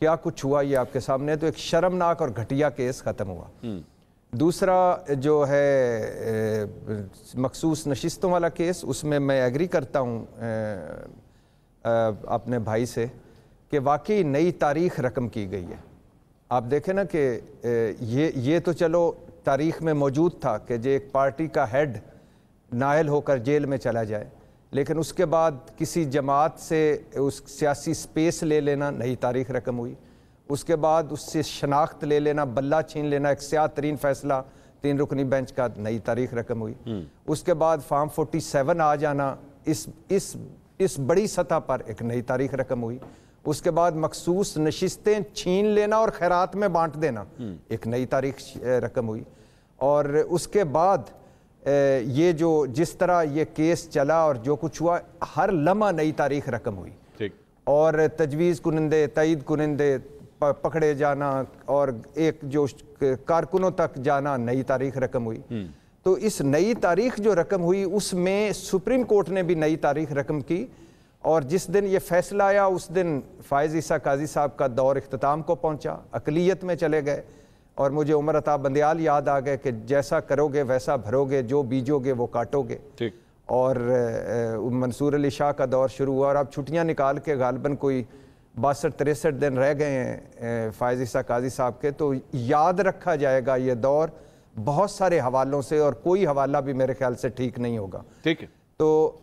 کیا کچھ ہوا یہ آپ کے سامنے. تو ایک شرمناک اور گھٹیا کیس ختم ہوا. دوسرا جو ہے مخصوص نشستوں والا کیس, اس میں ایگری کرتا ہوں اپنے بھائی سے کہ واقعی نئی تاریخ رقم کی گئی ہے. آپ دیکھیں نا کہ یہ تو چلو تاریخ میں موجود تھا کہ جو ایک پارٹی کا ہیڈ نائل ہو کر جیل میں چلا جائے, لیکن اس کے بعد کسی جماعت سے اس سیاسی سپیس لے لینا نئی تاریخ رقم ہوئی. اس کے بعد اس سے شناخت لے لینا, بلہ چھین لینا, ایک سیاہ ترین فیصلہ 3 رکنی بینچ کا, نئی تاریخ رقم ہوئی. اس کے بعد فارم 47 آ جانا اس بڑی سطح پر ایک نئی تاریخ رقم ہوئی. اس کے بعد مخصوص نشستیں چھین لینا اور خیرات میں بانٹ دینا ایک نئی تاریخ رقم ہوئی. اور اس کے بعد یہ جو جس طرح یہ کیس چلا اور جو کچھ ہوا, ہر لمحہ نئی تاریخ رقم ہوئی. اور تجویز کنندے, تائید کنندے پکڑے جانا اور ایک جو کارکنوں تک جانا, نئی تاریخ رقم ہوئی. تو اس نئی تاریخ جو رقم ہوئی اس میں سپریم کورٹ نے بھی نئی تاریخ رقم کی. اور جس دن یہ فیصلہ آیا اس دن فائز عیسیٰ قاضی صاحب کا دور اختتام کو پہنچا, اقلیت میں چلے گئے. اور مجھے عمر عطا بندیال یاد آ گئے کہ جیسا کرو گے ویسا بھرو گے, جو بیجو گے وہ کاٹو گے. اور منصور علی شاہ کا دور شروع ہوا, اور اب چھٹیاں نکال کے غالباً کوئی 62-63 دن رہ گئے ہیں فائز عیسیٰ قاضی صاحب کے. تو یاد رکھا جائے گا یہ دور بہت سارے حوالوں سے, اور کوئی حوالہ بھی میرے خیال سے ٹھیک نہیں ہوگا. ٹھیک ہے. تو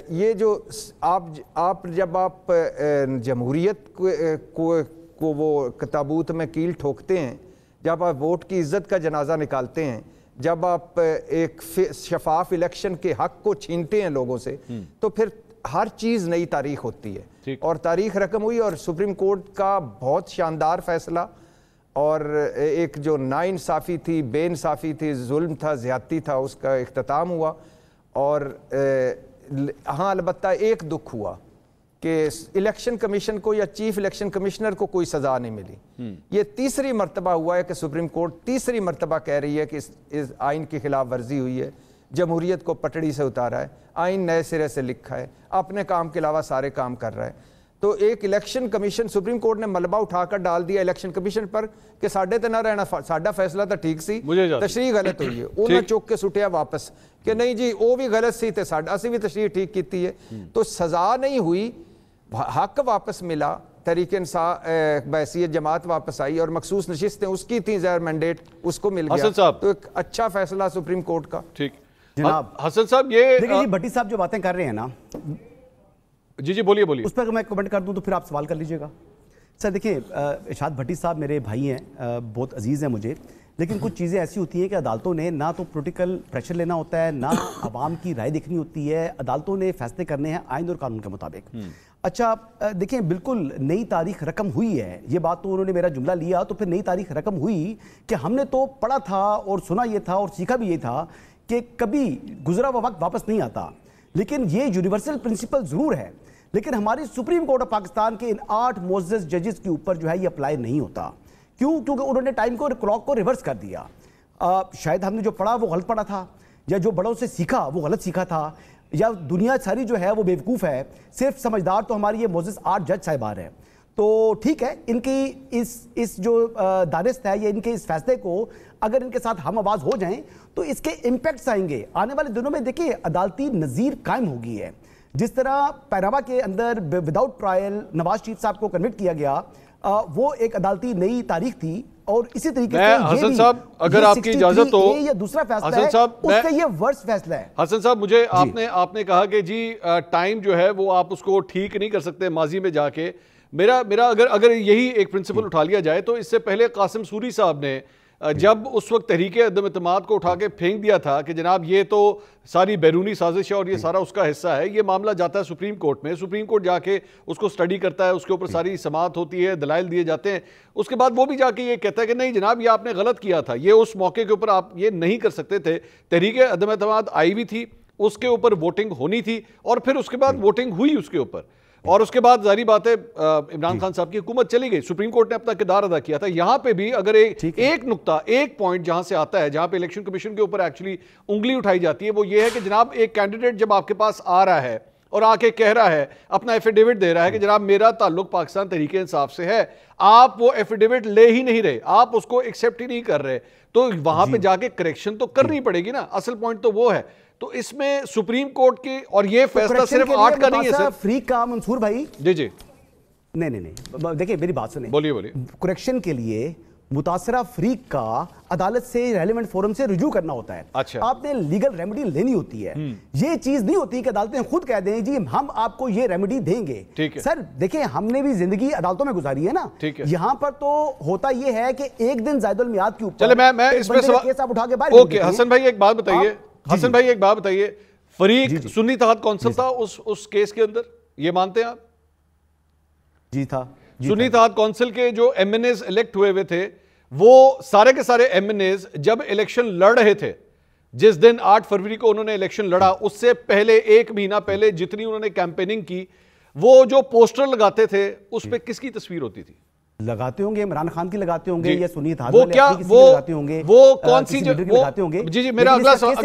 یہ جو آپ جب آپ جمہوریت کو وہ تابوت میں کیل ٹھوکتے ہیں, جب آپ ووٹ کی عزت کا جنازہ نکالتے ہیں, جب آپ ایک شفاف الیکشن کے حق کو چھینتے ہیں لوگوں سے, تو پھر ہر چیز نئی تاریخ ہوتی ہے. اور تاریخ رقم ہوئی, اور سپریم کورٹ کا بہت شاندار فیصلہ, اور ایک جو ناانصافی تھی, بے انصافی تھی, ظلم تھا, زیادتی تھا, اس کا اختتام ہوا. اور ہاں البتہ ایک دکھ ہوا کہ الیکشن کمیشن کو یا چیف الیکشن کمشنر کو کوئی سزا نہیں ملی. یہ تیسری مرتبہ ہوا ہے کہ سپریم کورٹ تیسری مرتبہ کہہ رہی ہے کہ اس آئین کی خلاف ورزی ہوئی ہے, جمہوریت کو پٹڑی سے اتارا ہے, آئین نئے سرے سے لکھا ہے, اپنے کام کے علاوہ سارے کام کر رہا ہے. تو ایک الیکشن کمیشن, سپریم کورٹ نے ملبہ اٹھا کر ڈال دیا الیکشن کمیشن پر کہ ساڈے تے نہ رہنا, ساڈا فیصلہ تو ٹھیک سی, تشریح غلط ہوئی ہے. انہوں نے چوک کے سٹیا واپس کہ نہیں جی وہ بھی غلط سی تے ساڈا اسی بھی تشریح ٹھیک کیتی ہے. تو سزا نہیں ہوئی, حق واپس ملا, تحریک انصاف بحیثیت جماعت واپس آئی, اور مخصوص نشستیں اس کی تھیں, زیر مینڈیٹ اس کو مل گیا. تو ایک اچھا فیصلہ سپریم کورٹ کا. ٹھیک جناب. حسن صاحب یہ دیکھیں جی بھٹی صاحب جو باتیں کر رہے ہیں نا, جی بولیے, اس پر میں کمنٹ کر دوں تو پھر آپ سوال کر لیجئے گا. سر دیکھیں ارشاد بھٹی صاحب میرے بھائی ہیں, بہت عزیز ہیں مجھے, لیکن کچھ چیزیں ایسی ہوتی ہیں کہ عدالتوں نے نہ تو پولیٹیکل پریشر لینا ہوتا ہے, نہ عوام کی رائے دیکھنی ہوتی ہے. عدالتوں نے فیصلے کرنے ہیں آئین اور قانون کے مطابق. اچھا دیکھیں بالکل نئی تاریخ رقم ہوئی ہے, یہ بات تو انہوں نے میرا جملہ لیا, تو پھر نئی تاریخ رقم ہوئی کہ ہم نے تو پڑھا تھا اور سنا یہ تھا اور سیکھا بھی یہ تھا کہ کبھی گزرا ہوا وقت واپس نہیں آتا. لیکن یہ یونیورسل پرنسپل ضرور ہے, لیکن ہماری سپریم کورٹ آف پاکستان کے ان 8 معزز ججز کے اوپر جو ہے یہ اپلائی نہیں ہوتا. کیوں؟ کیونکہ انہوں نے ٹائم کو, کلاک کو ریورس کر دیا. شاید ہم نے جو پڑھا وہ غلط پڑھا تھا, یا جو بڑوں سے سیکھا وہ غلط سیکھا تھا, یا دنیا ساری جو ہے وہ بیوقوف ہے, صرف سمجھدار تو ہماری یہ معزز 8 جج صاحبان ہیں. تو ٹھیک ہے, ان کی اس جو دانست ہے یا ان کے اس فیصلے کو اگر ان کے ساتھ ہم آواز ہو جائیں تو اس کے امپیکٹس آئیں گے آنے والے دنوں میں. دیکھیں عدالتی نظیر قائم ہو گئی ہے. جس طرح پیناما کے اندر وداؤٹ ٹرائل نواز شریف صاحب کو کنوکٹ کیا گیا, وہ ایک عدالتی نئی تاریخ تھی, اور اسی طریقے سے حسن صاحب اگر آپ کی اجازت ہو, یہ دوسرا فیصلہ ہے, اس سے یہ ورس فیصلہ ہے. حسن صاحب مجھے آپ نے کہا کہ جی ٹائم جو ہے وہ آپ اس کو ٹھیک نہیں کر سکتے ماضی میں جا کے. میرا اگر یہی ایک پرنسپل اٹھا لیا جائے تو اس سے پہلے قاسم سوری صاحب نے جب اس وقت تحریک عدم اعتماد کو اٹھا کے پھینک دیا تھا کہ جناب یہ تو ساری بیرونی سازش ہے اور یہ سارا اس کا حصہ ہے, یہ معاملہ جاتا ہے سپریم کورٹ میں, سپریم کورٹ جا کے اس کو سٹڈی کرتا ہے, اس کے اوپر ساری سماعت ہوتی ہے, دلائل دیے جاتے ہیں, اس کے بعد وہ بھی جا کے یہ کہتا ہے کہ نہیں جناب یہ آپ نے غلط کیا تھا, یہ اس موقع کے اوپر آپ یہ نہیں کر سکتے تھے. تحریک عدم اعتماد آئی بھی تھی, اس کے اوپر ووٹنگ ہونی تھی, اور پھر اس کے بعد ووٹنگ ہوئی اس کے اوپر, اور اس کے بعد ظاہری بات ہے عمران خان صاحب کی حکومت چلی گئی, سپریم کورٹ نے اپنا کردار ادا کیا تھا. یہاں پہ بھی اگر ایک نقطہ, ایک پوائنٹ جہاں سے آتا ہے, جہاں پہ الیکشن کمیشن کے اوپر ایکچولی انگلی اٹھائی جاتی ہے, وہ یہ ہے کہ جناب ایک کینڈیڈیٹ جب آپ کے پاس آ رہا ہے اور آ کے کہہ رہا ہے, اپنا ایفیڈیوٹ دے رہا ہے کہ جناب میرا تعلق پاکستان تحریک انصاف سے ہے, آپ وہ ایفیڈیوٹ لے ہی نہیں رہے, آپ اس کو ایکسیپٹ ہی نہیں کر رہے, تو وہاں پہ جا کے کریکشن تو کرنی پڑے گی نا, اصل پوائنٹ تو وہ ہے. تو اس میں سپریم کورٹ کی, اور یہ فیصلہ صرف 8 کا نہیں ہے سر. فریق کا منصور بھائی, جی نہیں دیکھیں میری بات سنیں, بولیے. کریکشن کے لیے متاثرہ فریق کا عدالت سے ریلیونٹ فورم سے رجوع کرنا ہوتا ہے. اچھا, آپ نے لیگل ریمیڈی لینی ہوتی ہے. یہ چیز نہیں ہوتی کہ عدالتیں خود کہہ دیں جی ہم آپ کو یہ ریمیڈی دیں گے. سر دیکھیں ہم نے بھی زندگی عدالتوں میں گزاری ہے نا, یہاں پر تو ہوتا یہ ہے کہ ایک دن زائد المیعاد کے اوپر چلے میں اس پہ کیس آپ اٹھا کے باہر. اوکے حسن بھائی ایک بات بتائیے, حسن بھائی ایک بات بتائیے, فریق سنی اتحاد کونسل تھا اس کیس کے اندر, یہ مانتے ہیں آپ؟ جی تھا. سنی اتحاد کونسل کے جو ایم این ایز الیکٹ ہوئے تھے, وہ سارے کے سارے ایم این ایز جب الیکشن لڑ رہے تھے, جس دن 8 فروری کو انہوں نے الیکشن لڑا, اس سے پہلے 1 مہینہ پہلے جتنی انہوں نے کیمپیننگ کی, وہ جو پوسٹر لگاتے تھے اس پہ کس کی تصویر ہوتی تھی؟ لگاتے ہوں گے عمران خان کی لگاتے ہوں گے, یا سنی اتحاد والے اپنی کسی کی لگاتے ہوں گے, وہ کون سی لگاتے ہوں گے. جی میرا اگلا سوال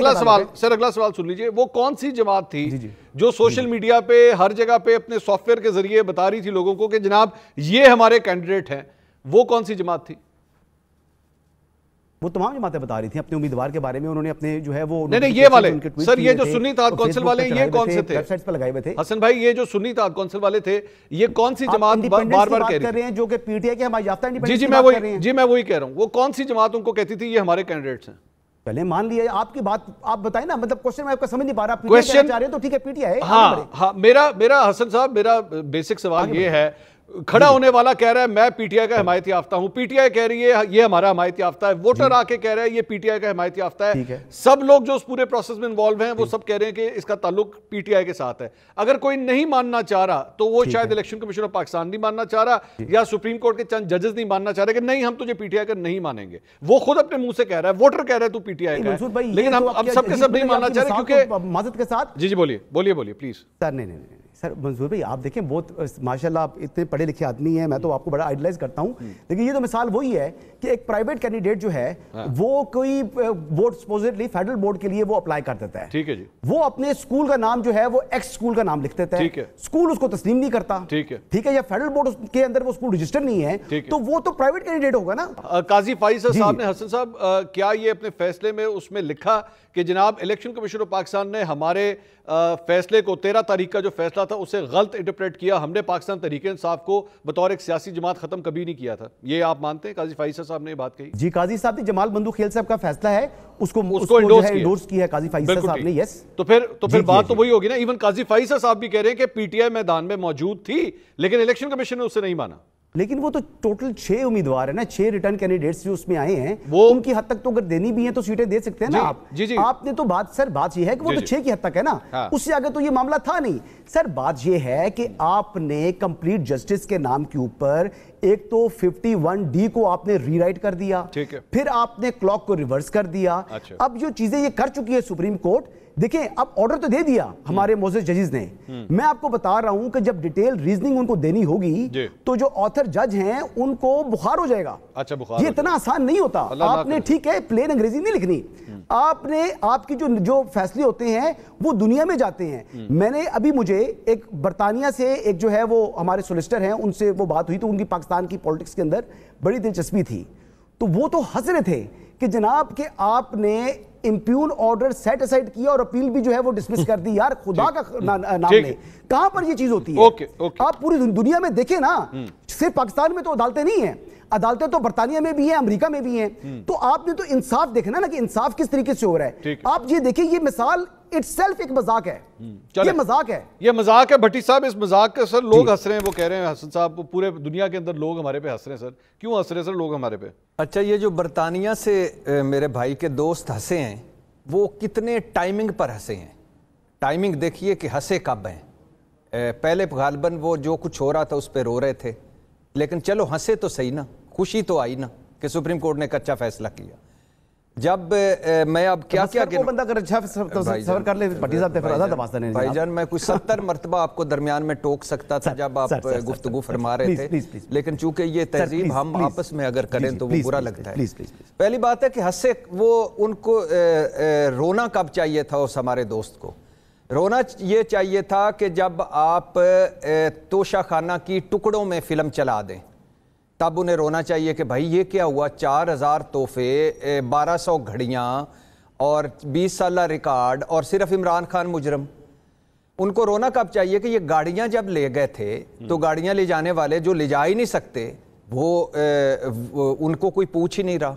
سر, اگلا سوال سن لیجئے, وہ کون سی جماعت تھی جو سوشل میڈیا پہ ہر جگہ پہ اپنے سافٹ ویئر کے ذریعے بتا رہی تھی لوگوں کو کہ جناب یہ ہمارے کینڈیڈیٹ ہیں, وہ کون سی جماعت تھی؟ وہ تمام جماعتیں بتا رہی تھیں اپنے امیدوار کے بارے میں, انہوں نے اپنے جو ہے وہ نہیں یہ والے سر, یہ جو سنی اتحاد کونسل والے یہ کون سے تھے ویب سائٹس پر لگائے ہوئے تھے؟ حسن بھائی یہ جو سنی اتحاد کونسل والے تھے یہ کون سی جماعت بار بار کہہ رہی ہیں جو کہ پی ٹی آئی کے ہمارے یافتہ جی میں وہی کہہ رہا ہوں, وہ کون سی جماعت ان کو کہتی تھی یہ ہمارے کینڈیڈیٹس ہیں؟ پہلے مان لیا آپ کی بات, آپ بتائیں نا, مطلب کوشچن میں آپ کا سمجھ نہیں پا رہا, پی ٹی آئی چاہ رہے ہیں تو ٹھیک ہے پی ٹی آئی. ہاں میرا حسن صاحب میرا بیسک سوال یہ ہے, کھڑا ہونے والا کہہ رہا ہے میں پی ٹی آئی کا حمایت یافتہ ہوں, پی ٹی آئی کہہ رہی ہے یہ ہمارا حمایت یافتہ ہے, ووٹر آ کے کہہ رہا ہے یہ پی ٹی آئی کا حمایت یافتہ ہے, سب لوگ جو اس پورے پروسیس میں انوالو ہیں وہ سب کہہ رہے ہیں کہ اس کا تعلق پی ٹی آئی کے ساتھ ہے. اگر کوئی نہیں ماننا چاہ رہا تو وہ شاید الیکشن کمیشن آف پاکستان نہیں ماننا چاہ رہا, یا سپریم کورٹ کے چند ججز نہیں ماننا چاہ رہے کہ نہیں ہم تجھے پی ٹی آئی کا نہیں مانیں گے, وہ خود اپنے منہ سے کہہ رہا ہے, ووٹر کہہ رہا ہے تو پی ٹی آئی کا ہے, لیکن ہم سب کے سب نہیں ماننا چاہ رہے کیونکہ معذرت کے ساتھ. جی بولیے پلیز سر. نہیں سر منظور بھائی آپ دیکھیں بہت ماشاءاللہ آپ اتنے پڑھے لکھے آدمی ہیں, میں تو آپ کو بڑا آئیڈلائز کرتا ہوں, لیکن یہ تو مثال وہی ہے کہ ایک پرائیویٹ کینڈیڈیٹ جو ہے وہ کوئی بورڈ سپوزٹلی فیڈرل بورڈ کے لیے وہ اپلائی کر دیتا ہے, ٹھیک ہے جی, وہ اپنے اسکول کا نام جو ہے وہ ایکس اسکول کا نام لکھ دیتا ہے, اسکول اس کو تسلیم نہیں کرتا, ٹھیک ہے, یا فیڈرل بورڈ کے اندر وہ اسکول رجسٹر نہیں ہے, تو وہ تو پرائیویٹ کینڈیڈیٹ ہوگا نا. قاضی فائز صاحب نے, حسن صاحب کیا یہ اپنے فیصلے میں اس میں لکھا کہ جناب الیکشن کمیشن آف پاکستان نے ہمارے فیصلے کو 13 تاریخ کا جو فیصلہ تھا اسے غلط انٹرپریٹ کیا, ہم نے پاکستان تحریک انصاف کو بطور ایک سیاسی جماعت ختم کبھی نہیں کیا تھا, یہ آپ مانتے ہیں؟ قاضی فائز صاحب نے یہ بات کہی. جی قاضی صاحب نے جمال بندو خیل صاحب کا فیصلہ ہے اس کو انڈورس کیا ہے قاضی فائز صاحب نے. یس تو پھر بات تو وہی ہوگی نا, ایون قاضی فائز صاحب بھی کہہ رہے ہیں کہ پی ٹی آئی میدان میں موجود تھی لیکن الیکشن کمیشن نے اسے نہیں مانا. لیکن وہ تو ٹوٹل 6 امیدوار ہیں نا, 6 ریٹرن کینڈیڈیٹس جو اس میں آئے ہیں, ان کی حد تک تو اگر دینی بھی ہیں تو سیٹیں دے سکتے ہیں نا آپ. آپ نے تو بات یہ ہے کہ وہ تو 6 کی حد تک ہے نا, اس سے آگے تو یہ معاملہ تھا نہیں. سر بات یہ ہے کہ آپ نے کمپلیٹ جسٹس کے نام کے اوپر ایک تو 51D کو آپ نے ری رائٹ کر دیا, پھر آپ نے کلاک کو ریورس کر دیا. اب جو چیزیں یہ کر چکی ہے سپریم کورٹ, دیکھیں اب آرڈر تو دے دیا ہمارے معزز ججز نے, میں آپ کو بتا رہا ہوں کہ جب ڈیٹیل ریزننگ ان کو دینی ہوگی تو جو آتھر جج ہیں ان کو بخار ہو جائے گا. یہ اتنا آسان نہیں ہوتا. آپ نے ٹھیک ہے پلین انگریزی نہیں لکھنی, آپ کی جو فیصلے ہوتے ہیں وہ دنیا میں جاتے ہیں. میں نے ابھی مجھے ایک برطانیہ سے ایک جو ہے وہ ہمارے سولیسٹر ہیں, ان سے وہ بات ہوئی تو ان کی پاکستان کی پولیٹکس کے اندر بڑی دلچسپی تھی, تو وہ تو ہنس رہے تھے کہ جناب کہ آپ نے امپیون آرڈر سیٹ اسائڈ کیا اور اپیل بھی جو ہے وہ ڈسمس کر دی. یار خدا کا نام لے, کہاں پر یہ چیز ہوتی ہے؟ آپ پوری دنیا میں دیکھیں نا, صرف پاکستان میں تو عدالتیں نہیں ہیں, عدالتیں تو برطانیہ میں بھی ہیں, امریکہ میں بھی ہیں, تو آپ نے تو انصاف دیکھنا نا کہ انصاف کس طریقے سے ہو رہا ہے. آپ یہ دیکھیں یہ مثال اٹسیلف ایک مذاق ہے, یہ مذاق ہے, یہ مذاق ہے. بھٹی صاحب اس مذاق کے سر لوگ ہنس رہے ہیں, وہ کہہ رہے ہیں حسن صاحب پورے دنیا کے اندر لوگ ہمارے پہ ہنس رہے ہیں. سر کیوں ہنس رہے ہیں سر لوگ ہمارے پہ؟ اچھا یہ جو برطانیہ سے میرے بھائی کے دوست ہنسے ہیں وہ کتنے ٹائمنگ پر ہنسے ہیں. ٹائمنگ دیکھیے کہ ہنسے کب ہیں. پہلے غالباً وہ جو کچھ ہو رہا تھا اس پہ رو رہے تھے, لیکن چلو ہنسے تو صحیح نا, خوشی تو آئی نا کہ سپریم کورٹ نے ایک اچھا فیصلہ کیا. جب میں اب کیا بندہ اگر اچھا سفر کر لے بھٹی صاحب تے پھر آزاد واسطہ نہیں. بھائی جان میں کوئی 70 مرتبہ آپ کو درمیان میں ٹوک سکتا تھا جب آپ گفتگو فرما رہے تھے, لیکن چونکہ یہ تہذیب ہم آپس میں اگر کریں تو وہ برا لگتا ہے. پہلی بات ہے کہ ہنسے وہ ان کو رونا کب چاہیے تھا اس ہمارے دوست کو, رونا یہ چاہیے تھا کہ جب آپ توشہ خانہ کی ٹکڑوں میں فلم چلا دیں تب انہیں رونا چاہیے کہ بھائی یہ کیا ہوا، 4000 تحفے، 1200 گھڑیاں اور 20 سالہ ریکارڈ اور صرف عمران خان مجرم۔ ان کو رونا کب چاہیے کہ یہ گاڑیاں جب لے گئے تھے تو گاڑیاں لے جانے والے جو لے جا ہی نہیں سکتے وہ ان کو کوئی پوچھ ہی نہیں رہا۔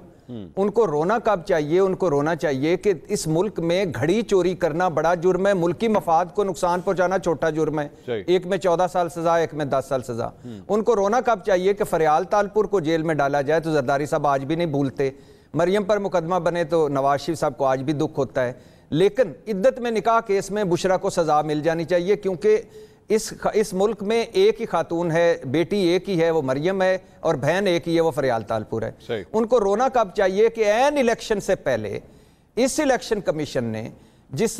ان کو رونا کب چاہیے؟ ان کو رونا چاہیے کہ اس ملک میں گھڑی چوری کرنا بڑا جرم ہے، ملکی مفاد کو نقصان پہنچانا چھوٹا جرم ہے، ایک میں 14 سال سزا، ایک میں 10 سال سزا۔ ان کو رونا کب چاہیے کہ فریال تالپور کو جیل میں ڈالا جائے تو زرداری صاحب آج بھی نہیں بھولتے، مریم پر مقدمہ بنے تو نواز شریف صاحب کو آج بھی دکھ ہوتا ہے، لیکن عدت میں نکاح کیس میں بشرا کو سزا مل جانی چاہیے، کیونکہ اس ملک میں ایک ہی خاتون ہے، بیٹی ایک ہی ہے وہ مریم ہے، اور بہن ایک ہی ہے وہ فریال تالپور ہے۔ ان کو رونا کب چاہیے کہ این الیکشن سے پہلے اس الیکشن کمیشن نے جس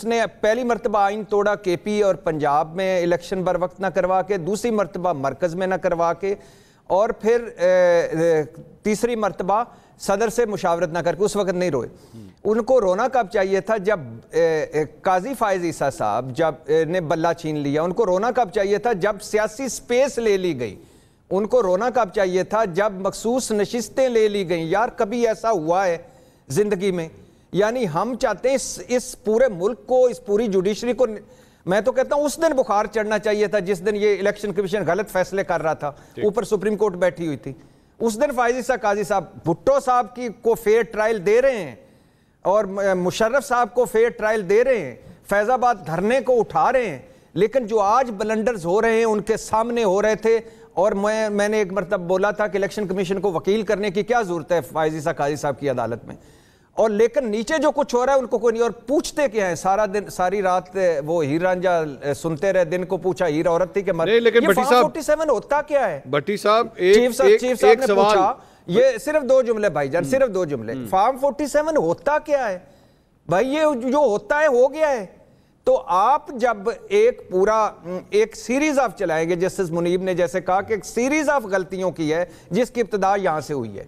نے پہلی مرتبہ آئین توڑا کے پی اور پنجاب میں الیکشن بر وقت نہ کروا کے، دوسری مرتبہ مرکز میں نہ کروا کے، اور پھر تیسری مرتبہ صدر سے مشاورت نہ کر کے، اس وقت نہیں روئے۔ ان کو رونا کب چاہیے تھا جب قاضی فائز عیسیٰ صاحب نے بلہ چھین لیا؟ ان کو رونا کب چاہیے تھا جب سیاسی سپیس لے لی گئی؟ ان کو رونا کب چاہیے تھا جب مخصوص نشستیں لے لی گئیں؟ یار کبھی ایسا ہوا ہے زندگی میں؟ یعنی ہم چاہتے ہیں اس پورے ملک کو، اس پوری جوڈیشری کو، میں تو کہتا ہوں اس دن بخار چڑھنا چاہیے تھا جس دن یہ الیکشن کمیشن غلط فیصلے کر رہا تھا، اوپر سپریم کورٹ بیٹھی ہوئی تھی، اس دن فائز عیسیٰ قاضی صاحب بھٹو صاحب کو فیئر ٹرائل دے رہے ہیں اور مشرف صاحب کو فیئر ٹرائل دے رہے ہیں، فیض آباد دھرنے کو اٹھا رہے ہیں، لیکن جو آج بلنڈرز ہو رہے ہیں ان کے سامنے ہو رہے تھے۔ اور میں نے ایک مرتبہ بولا تھا کہ الیکشن کمیشن کو وکیل کرنے کی کیا ضرورت ہے فائز عیسیٰ قاضی صاحب کی عدالت میں، اور لیکن نیچے جو کچھ ہو رہا ہے ان کو کوئی نہیں، اور پوچھتے کیا ہیں سارا دن ساری رات وہ ہیر رانجھا سنتے رہے، دن کو پوچھا ہیر عورت تھی کہ لیکن یہ فارم 47 ہوتا کیا ہے؟ بھٹی صاحب چیف صاحب نے پوچھا، یہ صرف 2 جملے بھائی جان، صرف 2 جملے، فارم 47 ہوتا کیا ہے بھائی؟ یہ جو ہوتا ہے ہو گیا ہے۔ تو آپ جب ایک سیریز آف چلائیں گے، جسٹس منیب نے جیسے کہا کہ ایک سیریز آف غلطیوں کی ہے جس کی ابتدا یہاں سے ہوئی ہے،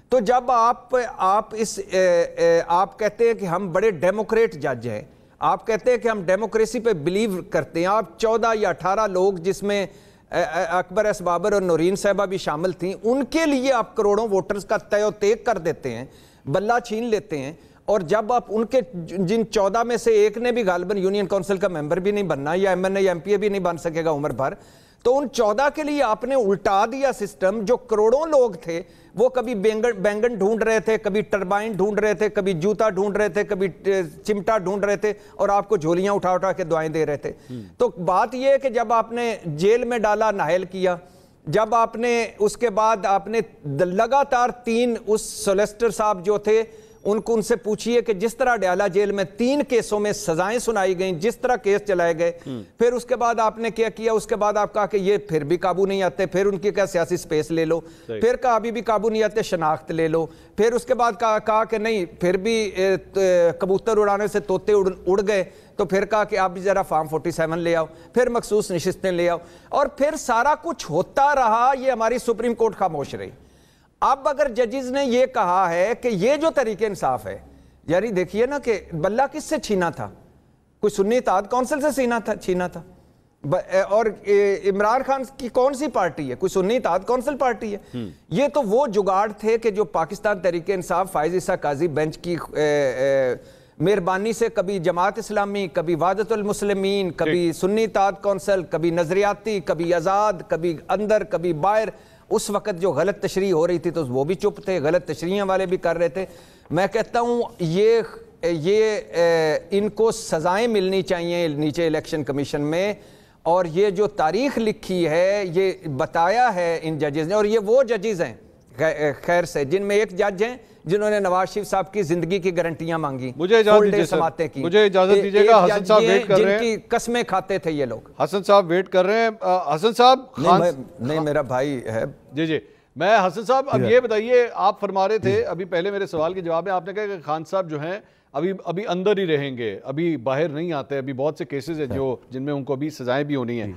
تو جب آپ کہتے ہیں کہ ہم بڑے ڈیموکریٹ جج ہیں، آپ کہتے ہیں کہ ہم ڈیموکریسی پہ بلیو کرتے ہیں، آپ 14 یا 18 لوگ جس میں اکبر ایس بابر اور نورین صاحبہ بھی شامل تھیں، ان کے لیے آپ کروڑوں ووٹرز کا تیو تیک کر دیتے ہیں، بلہ چھین لیتے ہیں، اور جب آپ ان کے جن 14 میں سے ایک نے بھی غالباً یونین کونسل کا ممبر بھی نہیں بننا، یا ایم این اے یا ایم پی اے بھی نہیں بن سکے گا عمر بھر، تو ان 14 کے لیے آپ نے الٹا دیا سسٹم۔ جو کروڑوں لوگ تھے وہ کبھی بینگن ڈھونڈ رہے تھے، کبھی ٹربائن ڈھونڈ رہے تھے، کبھی جوتا ڈھونڈ رہے تھے، کبھی چمٹا ڈھونڈ رہے تھے، اور آپ کو جھولیاں اٹھا اٹھا کے دعائیں دے رہے تھے۔ تو بات یہ ہے کہ جب آپ نے جیل میں ڈالا، نااہل کیا، جب آپ نے اس کے بعد آپ نے لگاتار 3 اس سولیسٹر صاحب جو تھے ان سے پوچھئے کہ جس طرح ڈیالہ جیل میں 3 کیسوں میں سزائیں سنائی گئیں، جس طرح کیس چلائے گئے، پھر اس کے بعد آپ نے کیا کیا؟ اس کے بعد آپ کہا کہ یہ پھر بھی قابو نہیں آتے، پھر ان کی کہا سیاسی سپیس لے لو، پھر کہا ابھی بھی قابو نہیں آتے، شناخت لے لو، پھر اس کے بعد کہا کہ نہیں پھر بھی کبوتر اڑانے سے طوطے اڑ گئے، تو پھر کہا کہ آپ بھی ذرا فارم 47 لے آؤ، پھر مخصوص نشستیں لے آؤ، اور پھر سارا کچھ ہوتا رہا، یہ ہماری سپریم کورٹ خاموش رہی۔ اب اگر ججز نے یہ کہا ہے کہ یہ جو طریقہ انصاف ہے، یعنی دیکھیے نا کہ بلہ کس سے چھینا تھا؟ کوئی سنی اتحاد کونسل سے چھینا تھا، اور عمران خان کی کون سی پارٹی ہے؟ کوئی سنی اتحاد کونسل پارٹی ہے؟ یہ تو وہ جگاڑ تھے کہ جو پاکستان تحریک انصاف فائز عیسیٰ قاضی بینچ کی مہربانی سے کبھی جماعت اسلامی، کبھی وحدت المسلمین، کبھی سنی اتحاد کونسل، کبھی نظریاتی، کبھی آزاد، کبھی اندر، کبھی باہر، اس وقت جو غلط تشریح ہو رہی تھی تو وہ بھی چپ تھے، غلط تشریحیں والے بھی کر رہے تھے۔ میں کہتا ہوں یہ ان کو سزائیں ملنی چاہیے نیچے الیکشن کمیشن میں، اور یہ جو تاریخ لکھی ہے یہ بتایا ہے ان ججز نے، اور یہ وہ ججز ہیں خیر سے جن میں ایک جج ہیں جنہوں نے نواز شریف صاحب کی زندگی کی گارنٹیاں مانگی، مجھے اجازت دیجیے گا، حسن صاحب ویٹ کر رہے ہیں، جن کی قسمیں کھاتے تھے یہ لوگ۔ حسن صاحب ویٹ کر رہے ہیں۔ حسن صاحب نہیں میرا بھائی ہے جی میں حسن صاحب اب یہ بتائیے، آپ فرما رہے تھے ابھی پہلے میرے سوال کے جواب میں آپ نے کہا کہ خان صاحب جو ہیں ابھی اندر ہی رہیں گے، ابھی باہر نہیں آتے، ابھی بہت سے کیسز ہیں جن میں ان کو ابھی سزائیں بھی ہونی ہیں،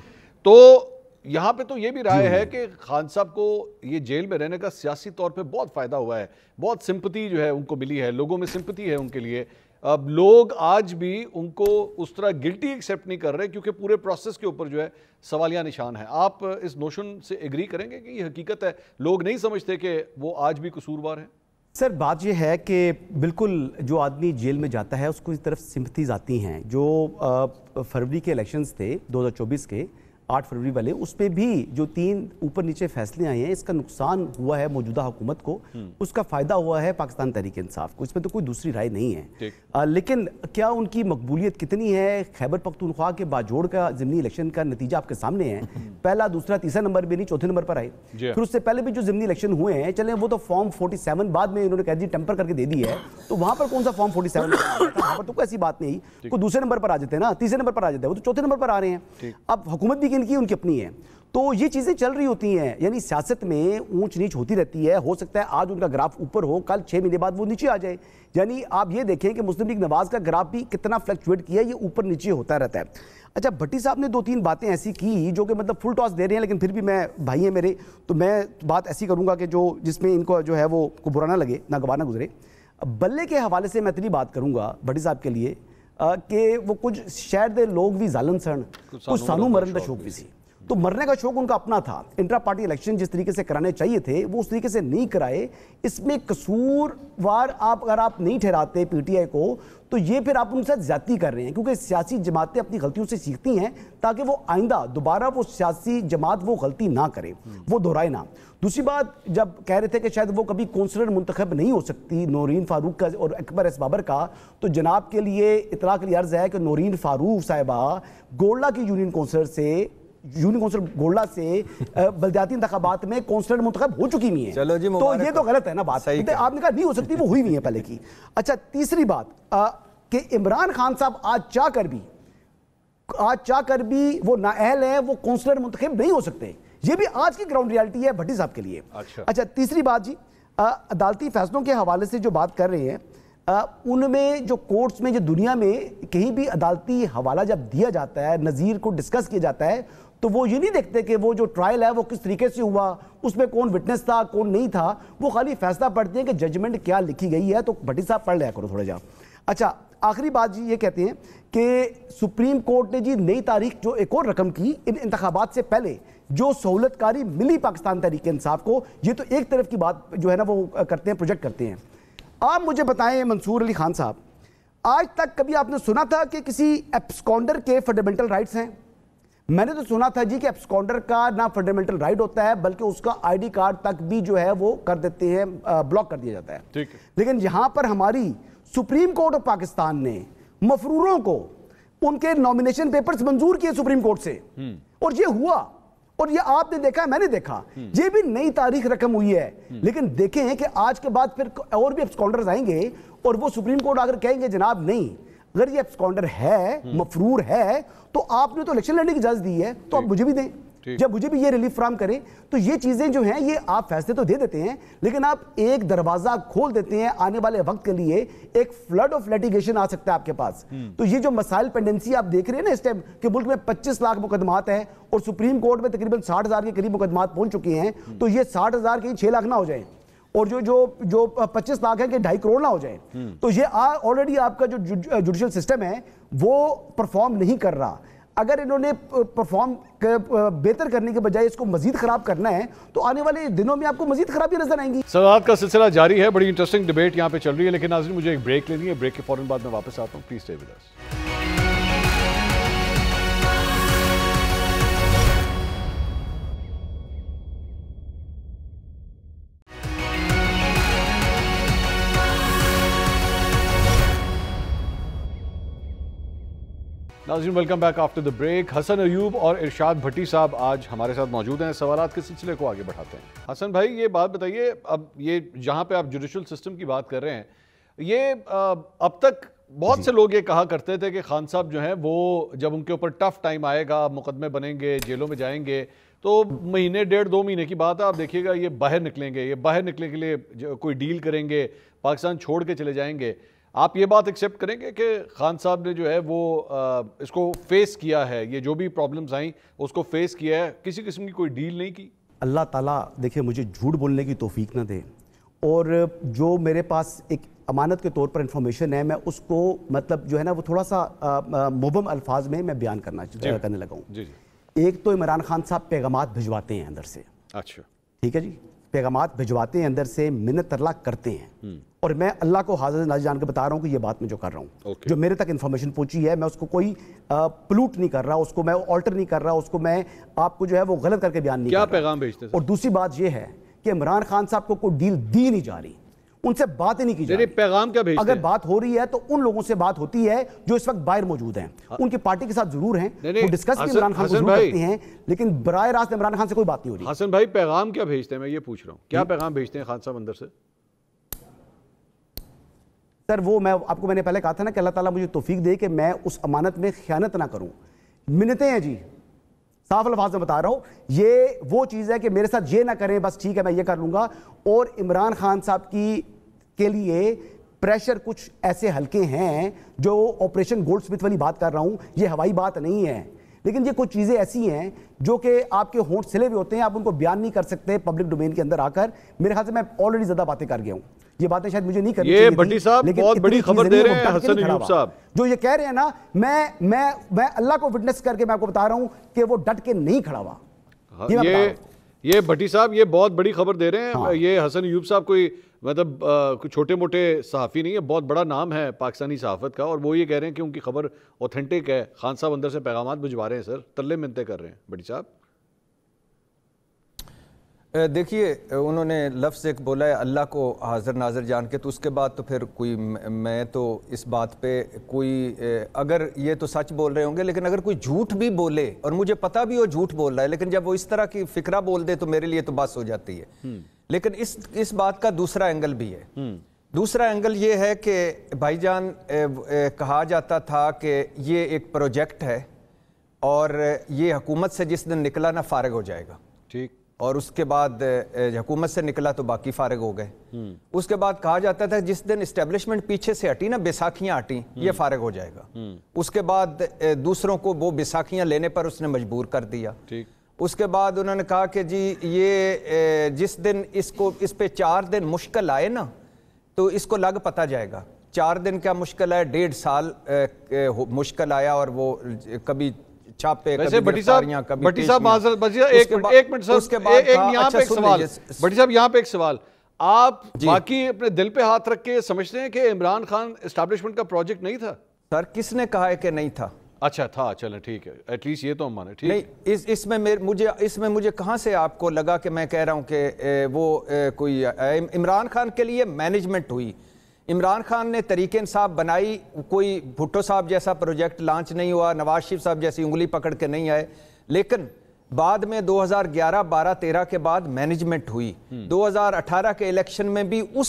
تو یہاں پہ تو یہ بھی رائے ہے کہ خان صاحب کو یہ جیل میں رہنے کا سیاسی طور پہ بہت فائدہ ہوا ہے، بہت سمپتی جو ہے ان کو ملی ہے، لوگوں میں سمپتی ہے ان کے لیے، اب لوگ آج بھی ان کو اس طرح گلٹی ایکسیپٹ نہیں کر رہے کیونکہ پورے پروسیس کے اوپر جو ہے سوالیہ نشان ہے. آپ اس نوشن سے ایگری کریں گے کہ یہ حقیقت ہے, لوگ نہیں سمجھتے کہ وہ آج بھی قصوروار ہیں؟ سر بات یہ ہے کہ بالکل جو آدمی جیل میں جاتا ہے اس کو اس طرف سمپتھیز آتی ہیں. جو فروری کے الیکشنز تھے 2024 کے 8 فروری والے, اس پہ بھی جو 3 اوپر نیچے فیصلے آئے ہیں, اس کا نقصان ہوا ہے موجودہ حکومت کو, اس کا فائدہ ہوا ہے پاکستان تحریک انصاف کو, اس میں تو کوئی دوسری رائے نہیں ہے. لیکن کیا ان کی مقبولیت کتنی ہے؟ خیبر پختونخوا کے باجوڑ کا ضمنی الیکشن کا نتیجہ آپ کے سامنے ہے. پہلا دوسرا تیسرا نمبر بھی نہیں, چوتھے نمبر پر آئے. پھر اس سے پہلے بھی جو ضمنی الیکشن ہوئے ہیں, چلیں وہ تو فارم 47 بعد میں انہوں نے کہہ دی ٹیمپر کر کے دے دی ہے, تو وہاں پر کون سا فارم 47 وہاں پر تو کوئی ایسی بات نہیں, کوئی دوسرے نمبر پر آ جاتے ہیں نا, تیسرے نمبر پر آ جاتے ہیں, وہ تو چوتھے نمبر پر آ رہے ہیں. اب حکومت بھی ان کی اپنی ہے, تو یہ چیزیں چل رہی ہوتی ہیں. یعنی سیاست میں اونچ نیچ ہوتی رہتی ہے. ہو سکتا ہے آج ان کا گراف اوپر ہو, کل 6 مہینے بعد وہ نیچے آ جائے. یعنی آپ یہ دیکھیں کہ مسلم لیگ نواز کا گراف بھی کتنا فلیکچویٹ کیا ہے, یہ اوپر نیچے ہوتا رہتا ہے. اچھا, بھٹی صاحب نے 2-3 باتیں ایسی کی جو کہ مطلب فل ٹاس دے رہے ہیں, لیکن پھر بھی میں بھائی ہیں میرے, تو میں بات ایسی کروں گا کہ جس میں ان کو جو ہے وہ کو برا نہ لگے, ناگوار نہ گزرے. بلے کے حوالے سے میں اتنی بات کروں گا بھٹی صاحب کے لیے کہ وہ کچھ شہر دے لوگ بھی ظالم سن, کچھ سانو مرن دا شوق بھی سی. تو مرنے کا شوق ان کا اپنا تھا. انٹرا پارٹی الیکشن جس طریقے سے کرانے چاہیے تھے وہ اس طریقے سے نہیں کرائے. اس میں قصوروار اگر آپ نہیں ٹھہراتے پی ٹی آئی کو, تو یہ پھر آپ ان سے زیادتی کر رہے ہیں, کیونکہ سیاسی جماعتیں اپنی غلطیوں سے سیکھتی ہیں تاکہ وہ آئندہ دوبارہ وہ سیاسی جماعت وہ غلطی نہ کرے, وہ دہرائے نہ. دوسری بات, جب کہہ رہے تھے کہ شاید وہ کبھی کونسلر منتخب نہیں ہو سکتی نورین فاروق کا اور اکبر ایس بابر کا, تو جناب کے لیے اطلاع کے لیے عرض ہے کہ نورین فاروق صاحبہ گولڈا کی یونین کونسلر گولڈا سے بلدیاتی انتخابات میں کونسلر منتخب ہو چکی نہیں ہے. تو یہ تو غلط ہے نا بات, آپ نے کہا نہیں ہو سکتی, وہ ہوئی نہیں ہے پہلے کی. اچھا, تیسری بات کہ عمران خان صاحب آج چاہ کر بھی وہ نااہل ہیں, وہ کونسلر منتخب نہیں ہو سکتے. یہ بھی آج کی گراؤنڈ ریالٹی ہے بھٹی صاحب کے لیے. اچھا, تیسری بات جی, عدالتی فیصلوں کے حوالے سے جو بات کر رہے ہیں, ان میں جو کورٹس میں جو دنیا میں کہیں بھی عدالتی حوالہ جب دیا جاتا ہے, نظیر کو ڈسکس کیا جاتا ہے, تو وہ یہ نہیں دیکھتے کہ وہ جو ٹرائل ہے وہ کس طریقے سے ہوا, اس میں کون وٹنس تھا کون نہیں تھا. وہ خالی فیصلہ پڑھتے ہیں کہ ججمنٹ کیا لکھی گئی ہے. تو بھٹی صاحب پڑھ لیا کرو تھوڑا جا. اچھا, آخری بات جی یہ کہتے ہیں کہ سپریم کورٹ نے جی نئی تاریخ جو ایک اور رقم کی ان انتخابات سے پہلے, جو سہولت کاری ملی پاکستان تحریک انصاف کو, یہ تو ایک طرف کی بات جو ہے نا وہ کرتے ہیں, پروجیکٹ کرتے ہیں. آپ مجھے بتائیں منصور علی خان صاحب, آج تک کبھی آپ نے سنا تھا کہ کسی ایبسکونڈر کے فنڈامنٹل رائٹس ہیں؟ میں نے تو سنا تھا جی کہ ایبسکونڈر کا نہ فنڈامنٹل رائٹ ہوتا ہے, بلکہ اس کا آئی ڈی کارڈ تک بھی جو ہے وہ کر دیتے ہیں, بلاک کر دیا جاتا ہے. لیکن یہاں پر ہماری سپریم کورٹ آف پاکستان نے مفروروں کو ان کے نومینیشن پیپرز منظور کیے سپریم کورٹ سے, اور یہ ہوا, اور یہ آپ نے دیکھا, میں نے دیکھا, یہ بھی نئی تاریخ رقم ہوئی ہے. لیکن دیکھیں کہ آج کے بعد پھر اور بھی ایبسکونڈرز آئیں گے, اور وہ سپریم کورٹ اگر کہیں گے جناب نہیں, اگر یہ ایبسکونڈر ہے, مفرور ہے, تو آپ نے تو الیکشن لڑنے کی اجازت دی ہے, تو آپ مجھے بھی دیں, جب مجھے بھی یہ ریلیف فراہم کریں. تو یہ چیزیں جو ہیں یہ آپ فیصلے تو دے دیتے ہیں, لیکن آپ ایک دروازہ کھول دیتے ہیں آنے والے وقت کے لیے, ایک فلڈ آف لیٹیگیشن آ سکتا ہے آپ کے پاس. تو یہ جو مسائل پینڈنسی آپ دیکھ رہے ہیں نا اس ٹائم کہ ملک میں 25 لاکھ مقدمات ہیں, اور سپریم کورٹ میں تقریباً 60,000 کے قریب مقدمات پہنچ چکے ہیں. تو یہ 60,000 کے 6 لاکھ نہ ہو جائیں, اور جو 25 لاکھ ہے کہ 2.5 کروڑ نہ ہو جائیں. تو یہ آلریڈی آپ کا جو جوڈیشل سسٹم ہے وہ پرفارم نہیں کر رہا. اگر انہوں نے پرفارم بہتر کرنے کے بجائے اس کو مزید خراب کرنا ہے, تو آنے والے دنوں میں آپ کو مزید خرابی نظر آئیں گی. سوالات کا سلسلہ جاری ہے, بڑی انٹرسٹنگ ڈیبیٹ یہاں پہ چل رہی ہے, لیکن ناظرین مجھے ایک بریک لینی ہے. بریک کے فوراً بعد میں واپس آتا ہوں, پلیز اسٹے ود اس. ناظرین welcome back after the break. Hassan Ayub اور ارشاد بھٹی صاحب آج ہمارے ساتھ موجود ہیں. سوالات کے سلسلے کو آگے بڑھاتے ہیں. حسن بھائی, یہ بات بتائیے, اب یہ جہاں پہ آپ جوڈیشل سسٹم کی بات کر رہے ہیں, یہ اب تک بہت سے لوگ یہ کہا کرتے تھے کہ خان صاحب جو ہیں وہ جب ان کے اوپر ٹف ٹائم آئے گا, مقدمے بنیں گے, جیلوں میں جائیں گے, تو مہینے 1.5-2 مہینے کی بات ہے, آپ دیکھیے گا یہ باہر نکلیں گے, یہ باہر نکلنے کے لیے کوئی ڈیل کریں گے, پاکستان چھوڑ کے چلے جائیں گے. آپ یہ بات ایکسیپٹ کریں گے کہ خان صاحب نے جو ہے وہ اس کو فیس کیا ہے, یہ جو بھی پرابلمز آئیں اس کو فیس کیا ہے, کسی قسم کی کوئی ڈیل نہیں کی؟ اللہ تعالیٰ دیکھیں مجھے جھوٹ بولنے کی توفیق نہ دے, اور جو میرے پاس ایک امانت کے طور پر انفارمیشن ہے، میں اس کو مطلب جو ہے نا وہ تھوڑا سا مبہم الفاظ میں بیان کرنے لگا ہوں۔ ایک تو عمران خان صاحب پیغامات بھجواتے ہیں اندر سے، اچھا ٹھیک ہے جی، پیغامات بھجواتے ہیں اندر سے، منت ترلا کرتے ہیں، اور میں اللہ کو حاضر ناظر جان کے بتا رہا ہوں کہ یہ بات میں جو کر رہا ہوں، جو میرے تک انفارمیشن پہنچی ہے، میں اس کو کوئی پلوٹ نہیں کر رہا، اس کو میں آلٹر نہیں کر رہا، اس کو میں آپ کو جو ہے وہ غلط کر کے بیان نہیں کر رہا۔ کیا پیغام بھیجتے ہیں؟ اور دوسری بات یہ ہے کہ عمران خان صاحب کو کوئی ڈیل دی نہیں جا رہی، ان سے بات ہی نہیں کی جا رہی۔ پیغام کیا بھیجتے ہیں؟ اگر بات ہو رہی ہے تو ان لوگوں سے بات ہوتی ہے جو اس وقت باہر موجود ہیں، ان کی پارٹی کے ساتھ ضرور ہیں، وہ ڈسکس بھی عمران خان کو ضرور کرتی ہیں، لیکن براہ راست عمران خان سے کوئی بات نہیں ہو رہی۔ حسن بھائی پیغام کیا بھیجتے ہیں، میں یہ پوچھ رہا ہوں، کیا پیغام بھیجتے ہیں خان صاحب اندر سے؟ سر وہ میں آپ کو میں نے پہلے کہا تھا نا کہ اللہ تعالیٰ مجھے توفیق دے کہ میں اس امانت میں خیانت نہ کروں۔ منتیں ہیں جی، صاف الفاظ میں بتا رہا ہوں، یہ وہ چیز ہے کہ میرے ساتھ یہ نہ کریں، بس ٹھیک ہے میں یہ کر لوں گا۔ اور عمران خان صاحب کے لیے پریشر کچھ ایسے ہلکے ہیں، جو آپریشن گولڈ سمتھ والی بات کر رہا ہوں، یہ ہوائی بات نہیں ہے، لیکن یہ کچھ چیزیں ایسی ہیں جو کہ آپ کے ہونٹ سلے ہوئے ہوتے ہیں، آپ ان کو بیان نہیں کر سکتے پبلک ڈومین کے اندر آ کر۔ میرے خیال سے میں آلریڈی زیادہ باتیں کر گیا ہوں، یہ باتیں شاید مجھے نہیں کرنی چاہیے تھی، بھٹی صاحب بہت بڑی خبر دے رہے ہیں حسن ایوب صاحب، جو یہ کہہ رہے ہیں نا، میں اللہ کو وٹنس کر کے میں آپ کو بتا رہا ہوں کہ وہ ڈٹ کے نہیں کھڑا ہوا۔ یہ بھٹی صاحب یہ بہت بڑی خبر دے رہے ہیں، یہ حسن ایوب صاحب کوئی مطلب کوئی چھوٹے موٹے صحافی نہیں ہے، بہت بڑا نام ہے پاکستانی صحافت کا، اور وہ یہ کہہ رہے ہیں کہ ان کی خبر اوتھینٹک ہے، خان صاحب اندر سے پیغامات بھجوا رہے ہیں۔ سر تلے منتیں کر رہے ہیں بھٹی صاحب۔ دیکھیے انہوں نے لفظ ایک بولا ہے اللہ کو حاضر ناظر جان کے، تو اس کے بعد تو پھر کوئی میں تو اس بات پہ کوئی اگر یہ تو سچ بول رہے ہوں گے، لیکن اگر کوئی جھوٹ بھی بولے اور مجھے پتہ بھی ہو جھوٹ بول رہا ہے، لیکن جب وہ اس طرح کی فکرہ بول دے تو میرے لیے تو بس ہو جاتی ہے۔ لیکن اس بات کا دوسرا اینگل بھی ہے۔ دوسرا اینگل یہ ہے کہ بھائی جان کہا جاتا تھا کہ یہ ایک پروجیکٹ ہے اور یہ حکومت سے جس دن نکلا نا فارغ ہو جائے گا، ٹھیک، اور اس کے بعد حکومت سے نکلا تو باقی فارغ ہو گئے۔ اس کے بعد کہا جاتا تھا جس دن اسٹیبلشمنٹ پیچھے سے ہٹی نا، بیساکھیاں ہٹیں، یہ فارغ ہو جائے گا۔ اس کے بعد دوسروں کو وہ بیساکھیاں لینے پر اس نے مجبور کر دیا۔ اس کے بعد انہوں نے کہا کہ جی یہ جس دن اس پہ 4 دن مشکل آئے نا تو اس کو لگ پتہ جائے گا۔ 4 دن کیا مشکل آئے، 1.5 سال مشکل آیا، اور وہ کبھی چھاپے، ویسے بھٹی صاحب معذرت ایک منٹ سر، یہاں پہ ایک سوال بھٹی صاحب، یہاں پہ ایک سوال، آپ باقی اپنے دل پہ ہاتھ رکھ کے سمجھتے ہیں کہ عمران خان اسٹیبلشمنٹ کا پروجیکٹ نہیں تھا؟ سر کس نے کہا ہے کہ نہیں تھا؟ اچھا تھا، چلیں ٹھیک ہے، ایٹ لیسٹ یہ تو ہم مانے، ٹھیک نہیں۔ اس میں مجھے کہاں سے آپ کو لگا کہ میں کہہ رہا ہوں کہ وہ کوئی عمران خان کے لیے مینجمنٹ ہوئی، عمران خان نے تحریک انصاف بنائی، کوئی بھٹو صاحب جیسا پروجیکٹ لانچ نہیں ہوا، نواز شریف صاحب جیسی انگلی پکڑ کے نہیں آئے، لیکن بعد میں 2011 12 13 کے بعد مینجمنٹ ہوئی۔ 2018 کے الیکشن میں بھی اس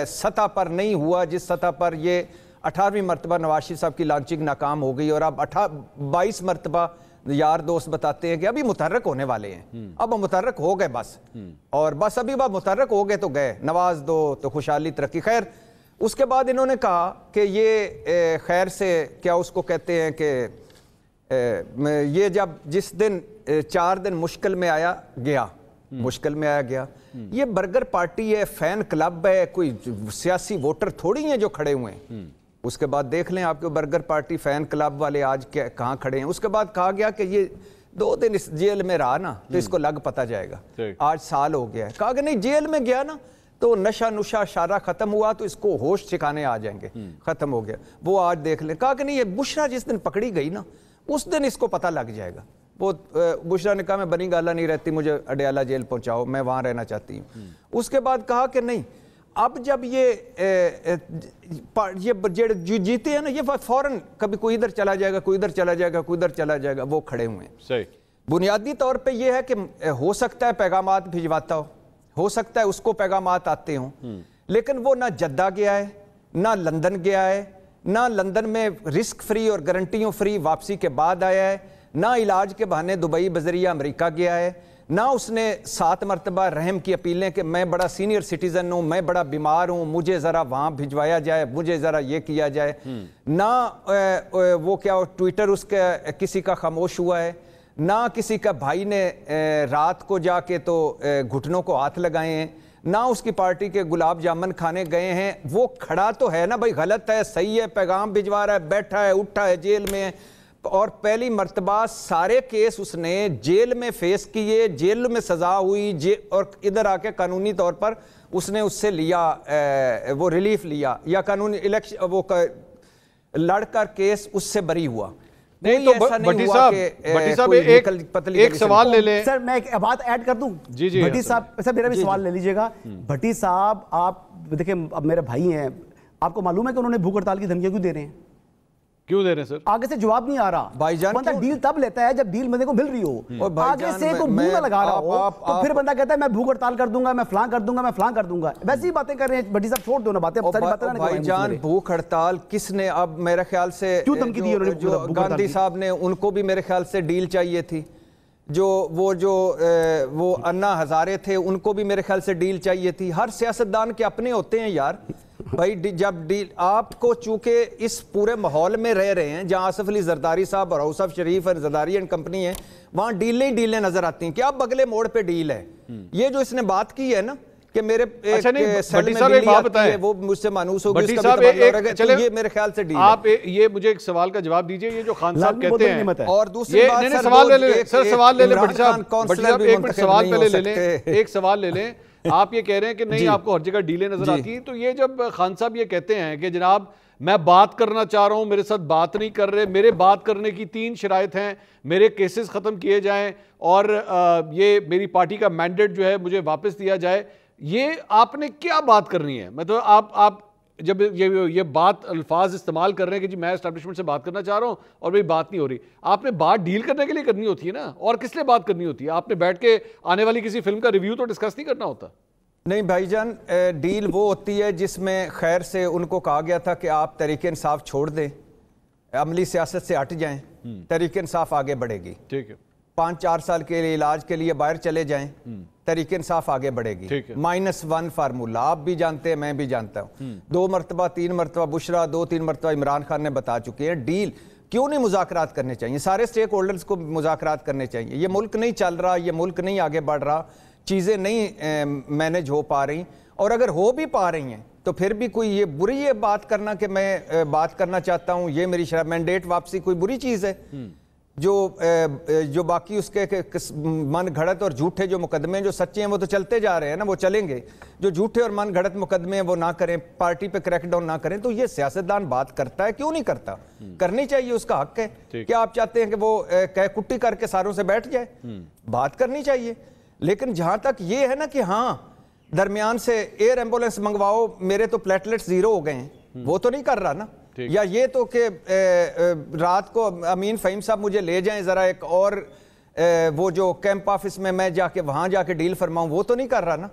سطح پر نہیں ہوا جس سطح پر یہ 18ویں مرتبہ نواز شریف صاحب کی لانچنگ ناکام ہو گئی، اور اب 22 مرتبہ یار دوست بتاتے ہیں کہ ابھی متحرک ہونے والے ہیں، اب متحرک ہو گئے بس، اور بس ابھی بات متحرک ہو گئے تو گئے، نواز دو تو خوشحالی ترقی۔ خیر اس کے بعد انہوں نے کہا کہ یہ خیر سے کیا اس کو کہتے ہیں کہ یہ جب جس دن 4 دن مشکل میں آیا گیا، مشکل میں آیا گیا، یہ برگر پارٹی ہے، فین کلب ہے، کوئی سیاسی ووٹر تھوڑی ہیں جو کھڑے ہوئے ہیں۔ اس کے بعد دیکھ لیں آپ کے برگر پارٹی فین کلب والے آج کہاں کھڑے ہیں۔ اس کے بعد کہا گیا کہ یہ 2 دن اس جیل میں رہا نا تو اس کو لگ پتہ جائے گا، آج سال ہو گیا ہے۔ کہا کہ نہیں جیل میں گیا نا تو نشہ نشہ شارہ ختم ہوا تو اس کو ہوش ٹھکانے آ جائیں گے، ختم ہو گیا، وہ آج دیکھ لیں۔ کہا کہ نہیں یہ بشرا جس دن پکڑی گئی نا اس دن اس کو پتہ لگ جائے گا۔ وہ بشرا نے کہا میں بنی گالا نہیں رہتی، مجھے اڈیالہ جیل پہنچاؤ، میں وہاں رہنا چاہتی ہوں۔ اس کے بعد کہا کہ نہیں اب جب یہ جیتے ہیں نا یہ فوراً کبھی کوئی ادھر چلا جائے گا، کوئی ادھر چلا جائے گا، کوئی ادھر چلا جائے گا، وہ کھڑے ہوئے ہیں۔ صحیح۔ بنیادی طور پہ یہ ہے کہ ہو سکتا ہے پیغامات بھجواتا ہو سکتا ہے اس کو پیغامات آتے ہوں، لیکن وہ نہ جدہ گیا ہے، نہ لندن گیا ہے، نہ لندن میں رسک فری اور گارنٹیوں فری واپسی کے بعد آیا ہے، نہ علاج کے بہانے دبئی بذریعہ امریکہ گیا ہے، نہ اس نے 7 مرتبہ رحم کی اپیلیں کہ میں بڑا سینئر سٹیزن ہوں، میں بڑا بیمار ہوں، مجھے ذرا وہاں بھجوایا جائے، مجھے ذرا یہ کیا جائے، نہ وہ کیا ٹویٹر اس کا کسی کا خاموش ہوا ہے، نہ کسی کا بھائی نے رات کو جا کے تو گھٹنوں کو ہاتھ لگائے ہیں، نہ اس کی پارٹی کے گلاب جامن کھانے گئے ہیں. وہ کھڑا تو ہے نا بھائی, غلط ہے صحیح ہے, پیغام بھجوا رہا ہے, بیٹھا ہے, اٹھا ہے, جیل میں ہے, اور پہلی مرتبہ سارے کیس اس نے جیل میں فیس کیے, جیل میں سزا ہوئی, اور ادھر آ کے قانونی طور پر اس نے اس سے لیا وہ ریلیف لیا, یا قانونی الیکشن وہ لڑ کر کیس اس سے بری ہوا. نہیں تو بھٹی صاحب ایک سوال لے لیں. سر میں ایک بات ایڈ کر دوں. جی بھٹی صاحب سر میرا بھی سوال لے لیجئے گا. بھٹی صاحب آپ دیکھیں, اب میرے بھائی ہیں, آپ کو معلوم ہے کہ انہوں نے بھوک ہڑتال کی دھمکیاں کیوں دے رہے ہیں؟ کیوں دے رہے ہیں سر؟ آگے سے جواب نہیں آ رہا. بھائی جان بندہ ڈیل تب لیتا ہے جب ڈیل بندے کو مل رہی ہو. آگے سے کوئی منہ نہ لگا رہا ہو تو پھر بندہ کہتا ہے میں بھوک ہڑتال کر دوں گا, میں فلاں کر دوں گا, میں فلاں کر دوں گا. ویسی ہی باتیں کر رہے ہیں. بھٹی صاحب چھوڑ دو نا باتیں. بھائی جان بھوک ہڑتال کس نے, اب میرے خیال سے جو گاندھی صاحب نے, ان کو بھی میرے خیال سے ڈیل چاہیے تھی. وہ انا ہزارے تھے, ان کو بھی میرے خیال سے ڈیل چاہیے تھی. ہر سیاستدان کے اپنے ہوتے ہیں یار بھائی. جب ڈیل آپ کو چونکہ اس پورے ماحول میں رہ رہے ہیں جہاں آصف علی زرداری صاحب اور اوصاف شریف اور زرداری اینڈ کمپنی ہے, وہاں ڈیلیں نظر آتی ہیں کہ اب اگلے موڑ پہ ڈیل ہے. یہ جو اس نے بات کی ہے نا کہ میرے سیل میں بلی آتی ہے وہ مجھ سے مانوس ہوگی, اس کا بھی تبادلہ ہوگا, تو یہ میرے خیال سے ڈیل ہے. آپ یہ مجھے ایک سوال کا جواب دیجئے. یہ جو خان صاحب کہتے ہیں, اور دوسری بات سوال لے لیں بھٹی صاحب, ایک منٹ سوال پہلے لے لیں, ایک سوال لے لیں. آپ یہ کہہ رہے ہیں کہ نہیں آپ کو ہر جگہ ڈیلیں نظر آتی ہیں, تو یہ جب خان صاحب یہ کہتے ہیں کہ جناب میں بات کرنا چاہ رہا ہوں, میرے ساتھ بات نہیں کر رہے, میرے بات کرنے کی 3 شرائط ہیں, میرے کیسز ختم کیے جائیں اور یہ میری پارٹی کا مینڈیٹ جو ہے مجھے واپس دیا جائے, یہ آپ نے کیا بات کرنی ہے؟ مطلب آپ جب یہ بات الفاظ استعمال کر رہے ہیں کہ جی میں اسٹیبلشمنٹ سے بات کرنا چاہ رہا ہوں اور میری بات نہیں ہو رہی, آپ نے بات ڈیل کرنے کے لیے کرنی ہوتی ہے نا, اور کس لیے بات کرنی ہوتی ہے؟ آپ نے بیٹھ کے آنے والی کسی فلم کا ریویو تو ڈسکس نہیں کرنا ہوتا. نہیں بھائی جان, ڈیل وہ ہوتی ہے جس میں خیر سے ان کو کہا گیا تھا کہ آپ تحریک انصاف چھوڑ دیں, عملی سیاست سے ہٹ جائیں, تحریک انصاف آگے بڑھے گی. ٹھیک ہے. 5-4 سال کے لیے علاج کے لیے باہر چلے جائیں, تحریک انصاف آگے بڑھے گی. -1 فارمولہ آپ بھی جانتے ہیں, میں بھی جانتا ہوں. 2 مرتبہ 3 مرتبہ بشرا, 2-3 مرتبہ عمران خان نے بتا چکے ہیں. ڈیل کیوں نہیں مذاکرات کرنے چاہیے؟ سارے سٹیک ہولڈرز کو مذاکرات کرنے چاہیے. یہ ملک نہیں چل رہا, یہ ملک نہیں آگے بڑھ رہا, چیزیں نہیں مینج ہو پا رہی, اور اگر ہو بھی پا رہی ہیں تو پھر بھی کوئی یہ بری ہے بات کرنا کہ میں بات کرنا چاہتا ہوں, یہ میری مینڈیٹ واپسی کوئی بری چیز ہے؟ جو باقی اس کے من گھڑت اور جھوٹے جو مقدمے جو سچے ہیں وہ تو چلتے جا رہے ہیں نا, وہ چلیں گے. جو جھوٹے اور من گھڑت مقدمے ہیں وہ نہ کریں, پارٹی پہ کریک ڈاؤن نہ کریں. تو یہ سیاستدان بات کرتا ہے, کیوں نہیں کرتا؟ کرنی چاہیے, اس کا حق ہے. کیا آپ چاہتے ہیں کہ وہ کٹی کر کے ساروں سے بیٹھ جائے؟ بات کرنی چاہیے. لیکن جہاں تک یہ ہے نا کہ ہاں درمیان سے ایئر ایمبولنس منگواؤ, میرے تو پلیٹلیٹ 0 ہو گئے ہیں, وہ تو نہیں کر رہا نا. یا یہ تو کہ رات کو امین فہیم صاحب مجھے لے جائیں ذرا ایک اور وہ جو کیمپ آفس میں جا کے وہاں جا کے ڈیل فرماؤں, وہ تو نہیں کر رہا نا.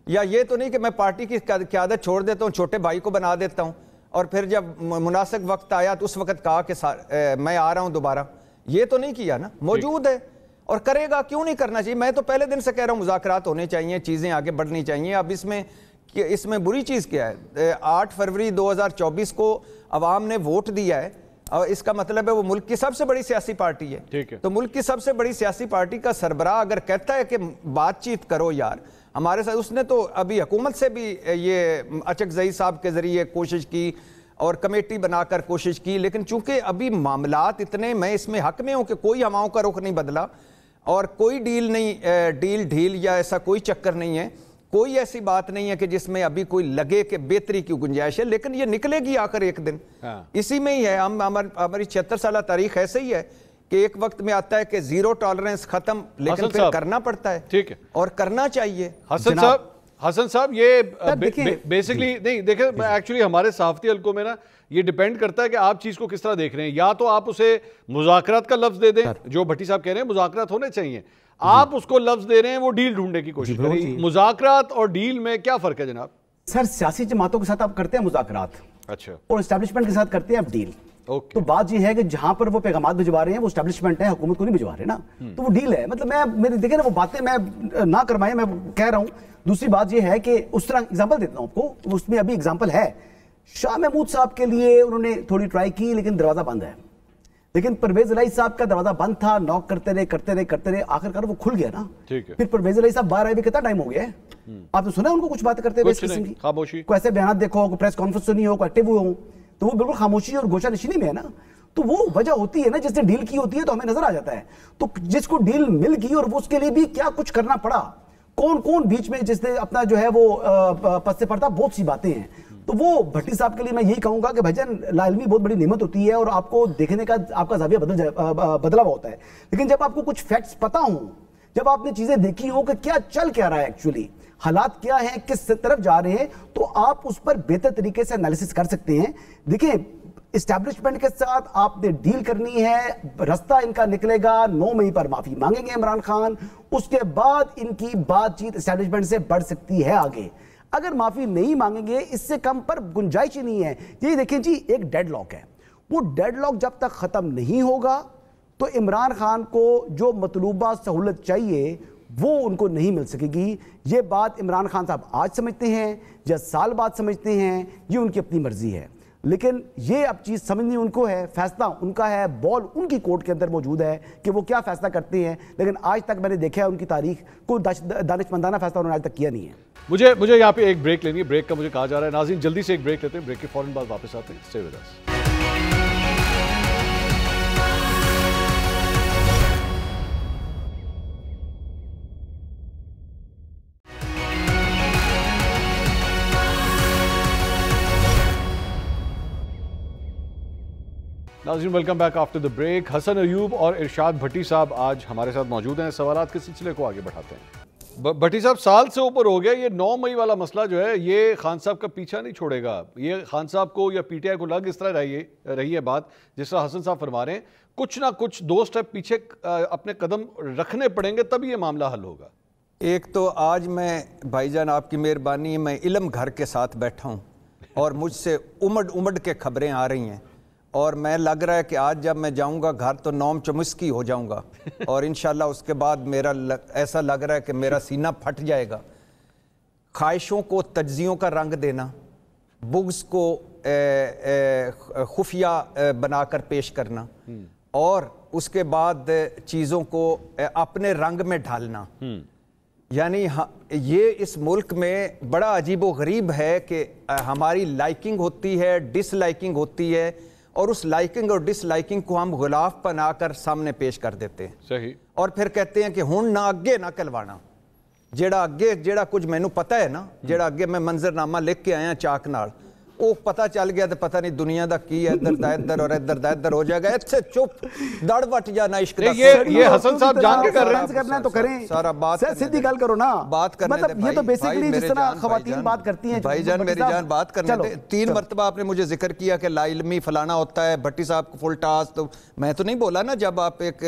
یا یہ تو نہیں کہ میں پارٹی کی قیادت چھوڑ دیتا ہوں, چھوٹے بھائی کو بنا دیتا ہوں, اور پھر جب مناسب وقت آیا تو اس وقت کہا کہ میں آ رہا ہوں دوبارہ. یہ تو نہیں کیا نا, موجود ہے اور کرے گا. کیوں نہیں کرنا چاہیے؟ میں تو پہلے دن سے کہہ رہا ہوں مذاکرات ہونے چاہیے, چیزیں آگے بڑھنی چاہیے. اب اس میں بری چیز کیا ہے؟ 8 فروری 2024 کو عوام نے ووٹ دیا ہے, اور اس کا مطلب ہے وہ ملک کی سب سے بڑی سیاسی پارٹی ہے. تو ملک کی سب سے بڑی سیاسی پارٹی کا سربراہ اگر کہتا ہے کہ بات چیت کرو یار ہمارے ساتھ, اس نے تو ابھی حکومت سے بھی یہ اچک زئی صاحب کے ذریعے کوشش کی اور کمیٹی بنا کر کوشش کی, لیکن چونکہ ابھی معاملات اتنے, میں اس میں حق میں ہوں کہ کوئی ہواؤں کا رخ نہیں بدلا اور کوئی ڈیل نہیں, ڈیل یا ایسا کوئی چکر نہیں ہے, کوئی ایسی بات نہیں ہے کہ جس میں ابھی کوئی لگے کہ بہتری کی گنجائش ہے. لیکن یہ نکلے گی آخر ایک دن, اسی میں ہی ہے. ہماری 76 سالہ تاریخ ایسے ہی ہے کہ ایک وقت میں آتا ہے کہ 0 ٹالرنس ختم, لیکن پھر کرنا پڑتا ہے. ٹھیک ہے, اور کرنا چاہیے. حسن صاحب یہ بیسکلی نہیں دیکھیں, ایکچولی ہمارے صحافتی حلقوں میں نا یہ ڈیپینڈ کرتا ہے کہ آپ چیز کو کس طرح دیکھ رہے ہیں. یا تو آپ اسے مذاکرات کا لفظ دے دیں, جو بھٹی صاحب کہہ رہے ہیں مذاکرات ہونے چاہیے, آپ اس کو لفظ دے رہے ہیں وہ ڈیل ڈھونڈنے کی کوشش کر رہی ہیں. مذاکرات اور ڈیل میں کیا فرق ہے جناب؟ سر سیاسی جماعتوں کے ساتھ آپ کرتے ہیں مذاکرات, اچھا, اور اسٹیبلشمنٹ کے ساتھ کرتے ہیں آپ ڈیل. تو بات یہ ہے کہ جہاں پر وہ پیغامات بھجوا رہے ہیں وہ اسٹیبلشمنٹ ہے, حکومت کو نہیں بھجوا رہے نا, تو وہ ڈیل ہے. مطلب میں دیکھیں نا وہ باتیں میں نہ کروائیں, میں کہہ رہا ہوں. دوسری بات یہ ہے کہ اس طرح اگزامپل دیتا ہوں آپ کو, اس میں ابھی اگزامپل ہے. شاہ محمود صاحب کے لیے انہوں نے تھوڑی ٹرائی کی لیکن دروازہ بند ہے. لیکن پرویز الہی صاحب کا دروازہ بند تھا, نوک کرتے رہے, آخرکار وہ کھل گیا نا. پھر پرویز الہی صاحب باہر آئے بھی کتنا ٹائم ہو گیا ہے؟ آپ نے سنا ان کو کچھ بات کرتے ہوئے؟ خاموشی, کوئی ایسے بیانات دیکھو ہو, کوئی پریس کانفرنس سنی ہو, کوئی ایکٹیو ہوئے ہوں, تو وہ بالکل خاموشی اور گوشہ نشینی میں ہے نا. تو وہ وجہ ہوتی ہے نا جس نے ڈیل کی ہوتی ہے تو ہمیں نظر آ جاتا ہے. تو جس کو ڈیل مل گئی اور وہ اس کے لیے بھی کیا کچھ کرنا پڑا, کون بیچ میں جس نے اپنا جو ہے وہ پس سے پڑتا, بہت سی باتیں ہیں. تو وہ بھٹی صاحب کے لیے میں یہی کہوں گا کہ بھائی جان لا علمی بہت بڑی نعمت ہوتی ہے اور آپ کو دیکھنے کا آپ کا زاویہ بدلا ہوا ہوتا ہے. لیکن جب آپ کو کچھ فیکٹس پتا ہوں, جب آپ نے چیزیں دیکھی ہوں کہ کیا چل کیا رہا ہے, ایکچولی حالات کیا ہیں, کس طرف جا رہے ہیں, تو آپ اس پر بہتر طریقے سے انالیسس کر سکتے ہیں. دیکھیں اسٹیبلشمنٹ کے ساتھ آپ نے ڈیل کرنی ہے, رستہ ان کا نکلے گا, 9 مئی پر معافی مانگیں گے عمران خان, اس کے بعد ان کی بات چیت اسٹیبلشمنٹ سے بڑھ سکتی ہے آگے. اگر معافی نہیں مانگیں گے اس سے کم پر گنجائش ہی نہیں ہے. یہ دیکھیں جی ایک ڈیڈ لاک ہے, وہ ڈیڈ لاک جب تک ختم نہیں ہوگا تو عمران خان کو جو مطلوبہ سہولت چاہیے وہ ان کو نہیں مل سکے گی. یہ بات عمران خان صاحب آج سمجھتے ہیں یا سال بعد سمجھتے ہیں, یہ ان کی اپنی مرضی ہے. لیکن یہ اب چیز سمجھنی ان کو ہے, فیصلہ ان کا ہے, بال ان کی کورٹ کے اندر موجود ہے کہ وہ کیا فیصلہ کرتے ہیں. لیکن آج تک میں نے دیکھا ہے ان کی تاریخ کوئی دانش مندانہ فیصلہ انہوں نے آج تک کیا نہیں ہے. مجھے یہاں پہ ایک بریک لینی ہے, بریک کا مجھے کہا جا رہا ہے. ناظرین جلدی سے ایک بریک لیتے ہیں, بریک کے فوراً بعد واپس آتے ہیں. Stay with us. ناظرین welcome back after the break. Hassan Ayub اور ارشاد بھٹی صاحب آج ہمارے ساتھ موجود ہیں. سوالات کے سلسلے کو آگے بڑھاتے ہیں. بھٹی صاحب, سال سے اوپر ہو گیا, یہ 9 مئی والا مسئلہ جو ہے یہ خان صاحب کا پیچھا نہیں چھوڑے گا. یہ خان صاحب کو یا پی ٹی آئی کو لگ اس طرح رہی ہے بات, جس طرح حسن صاحب فرما رہے ہیں, کچھ نہ کچھ 2 اسٹیپ پیچھے اپنے قدم رکھنے پڑیں گے تب یہ معاملہ حل ہوگا. ایک تو آج میں بھائی جان آپ کی مہربانی, میں علم گھر کے ساتھ بیٹھا ہوں اور مجھ سے امڑ کے خبریں آ رہی ہیں, اور میں لگ رہا ہے کہ آج جب میں جاؤں گا گھر تو نوم چمسکی ہو جاؤں گا, اور انشاءاللہ اس کے بعد میرا ایسا لگ رہا ہے کہ میرا سینہ پھٹ جائے گا. خواہشوں کو تجزیوں کا رنگ دینا, بغض کو خفیہ بنا کر پیش کرنا, اور اس کے بعد چیزوں کو اپنے رنگ میں ڈھالنا, یعنی یہ اس ملک میں بڑا عجیب و غریب ہے کہ ہماری لائکنگ ہوتی ہے, ڈس لائکنگ ہوتی ہے, اور اس لائکنگ اور ڈس لائکنگ کو ہم غلاف بنا کر سامنے پیش کر دیتے ہیں. صحیح. اور پھر کہتے ہیں کہ ہن نہ اگے نہ کلوانا, جیڑا کچھ مینوں پتہ ہے نا, جیڑا اگے میں منظرنامہ لکھ کے آیا چاک نال, وہ پتہ چل گیا تو پتہ نہیں دنیا دا کی ہے, ادھر دا ادھر اور ادھر دا ادھر ہو جائے گا. ایسے چپ دڑ وٹ جانا عشق دا. یہ حسن صاحب جان کے کر رہے ہیں, کرنا تو کریں, سارا بات سیدھی گل کرو نا, بات کرنے دے. مطلب یہ تو بیسیکلی جس طرح خواتین بات کرتی ہیں. بھائی جان میری جان بات کرنے دے. 3 مرتبہ آپ نے مجھے ذکر کیا کہ لا علمی فلانا ہوتا ہے, بھٹی صاحب کو فل ٹاس, تو میں تو نہیں بولا نا جب آپ ایک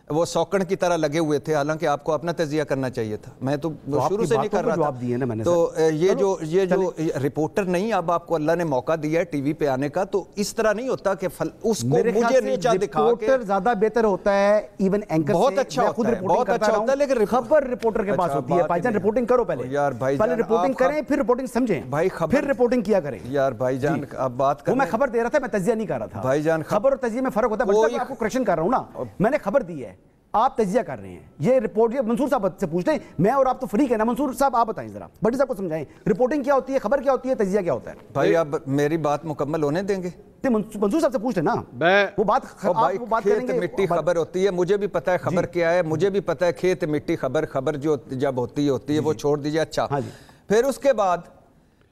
وہ سوکن کی طرح لگے ہوئے تھے, حالانکہ آپ کو اپنا تجزیہ کرنا چاہیے تھا. میں تو شروع سے نہیں کر رہا تھا. تو یہ جو رپورٹر نہیں, اب آپ کو اللہ نے موقع دیا ہے ٹی وی پہ آنے کا, تو اس طرح نہیں ہوتا کہ اس کو مجھے نیچا دکھا کے. رپورٹر زیادہ بہتر ہوتا ہے ایون اینکر سے. بہت اچھا ہوتا ہے, لیکن خبر رپورٹر کے پاس ہوتی ہے. بھائی جان رپورٹنگ کرو پہلے, یار بھائی پہلے رپورٹنگ کریں پھر رپورٹنگ سمجھیں, پھر رپورٹنگ کیا کریں. یار بھائی جان اب بات کریں, وہ میں خبر دے رہا تھا, میں تجزیہ نہیں کر رہا تھا. بھائی جان خبر اور تجزیے میں فرق ہوتا ہے. میں آپ کو کریکشن کر رہا ہوں نا, میں نے خبر دی ہے, آپ تجزیہ کر رہے ہیں. یہ رپورٹ یہ منصور صاحب سے پوچھتے ہیں, میں اور آپ تو فریق ہے نا. منصور صاحب آپ بتائیں ذرا, بھٹی صاحب کو سمجھائیں رپورٹنگ کیا ہوتی ہے, خبر کیا ہوتی ہے, تجزیہ کیا ہوتا ہے. بھائی اب میری بات مکمل ہونے دیں گے. منصور صاحب سے پوچھ لینا, وہ بات کریں گے. مٹی خبر ہوتی ہے, مجھے بھی پتہ ہے خبر کیا ہے, مجھے بھی پتہ ہے کھیت مٹی خبر جو جب ہوتی ہے وہ چھوڑ دیجئے. اچھا, پھر اس کے بعد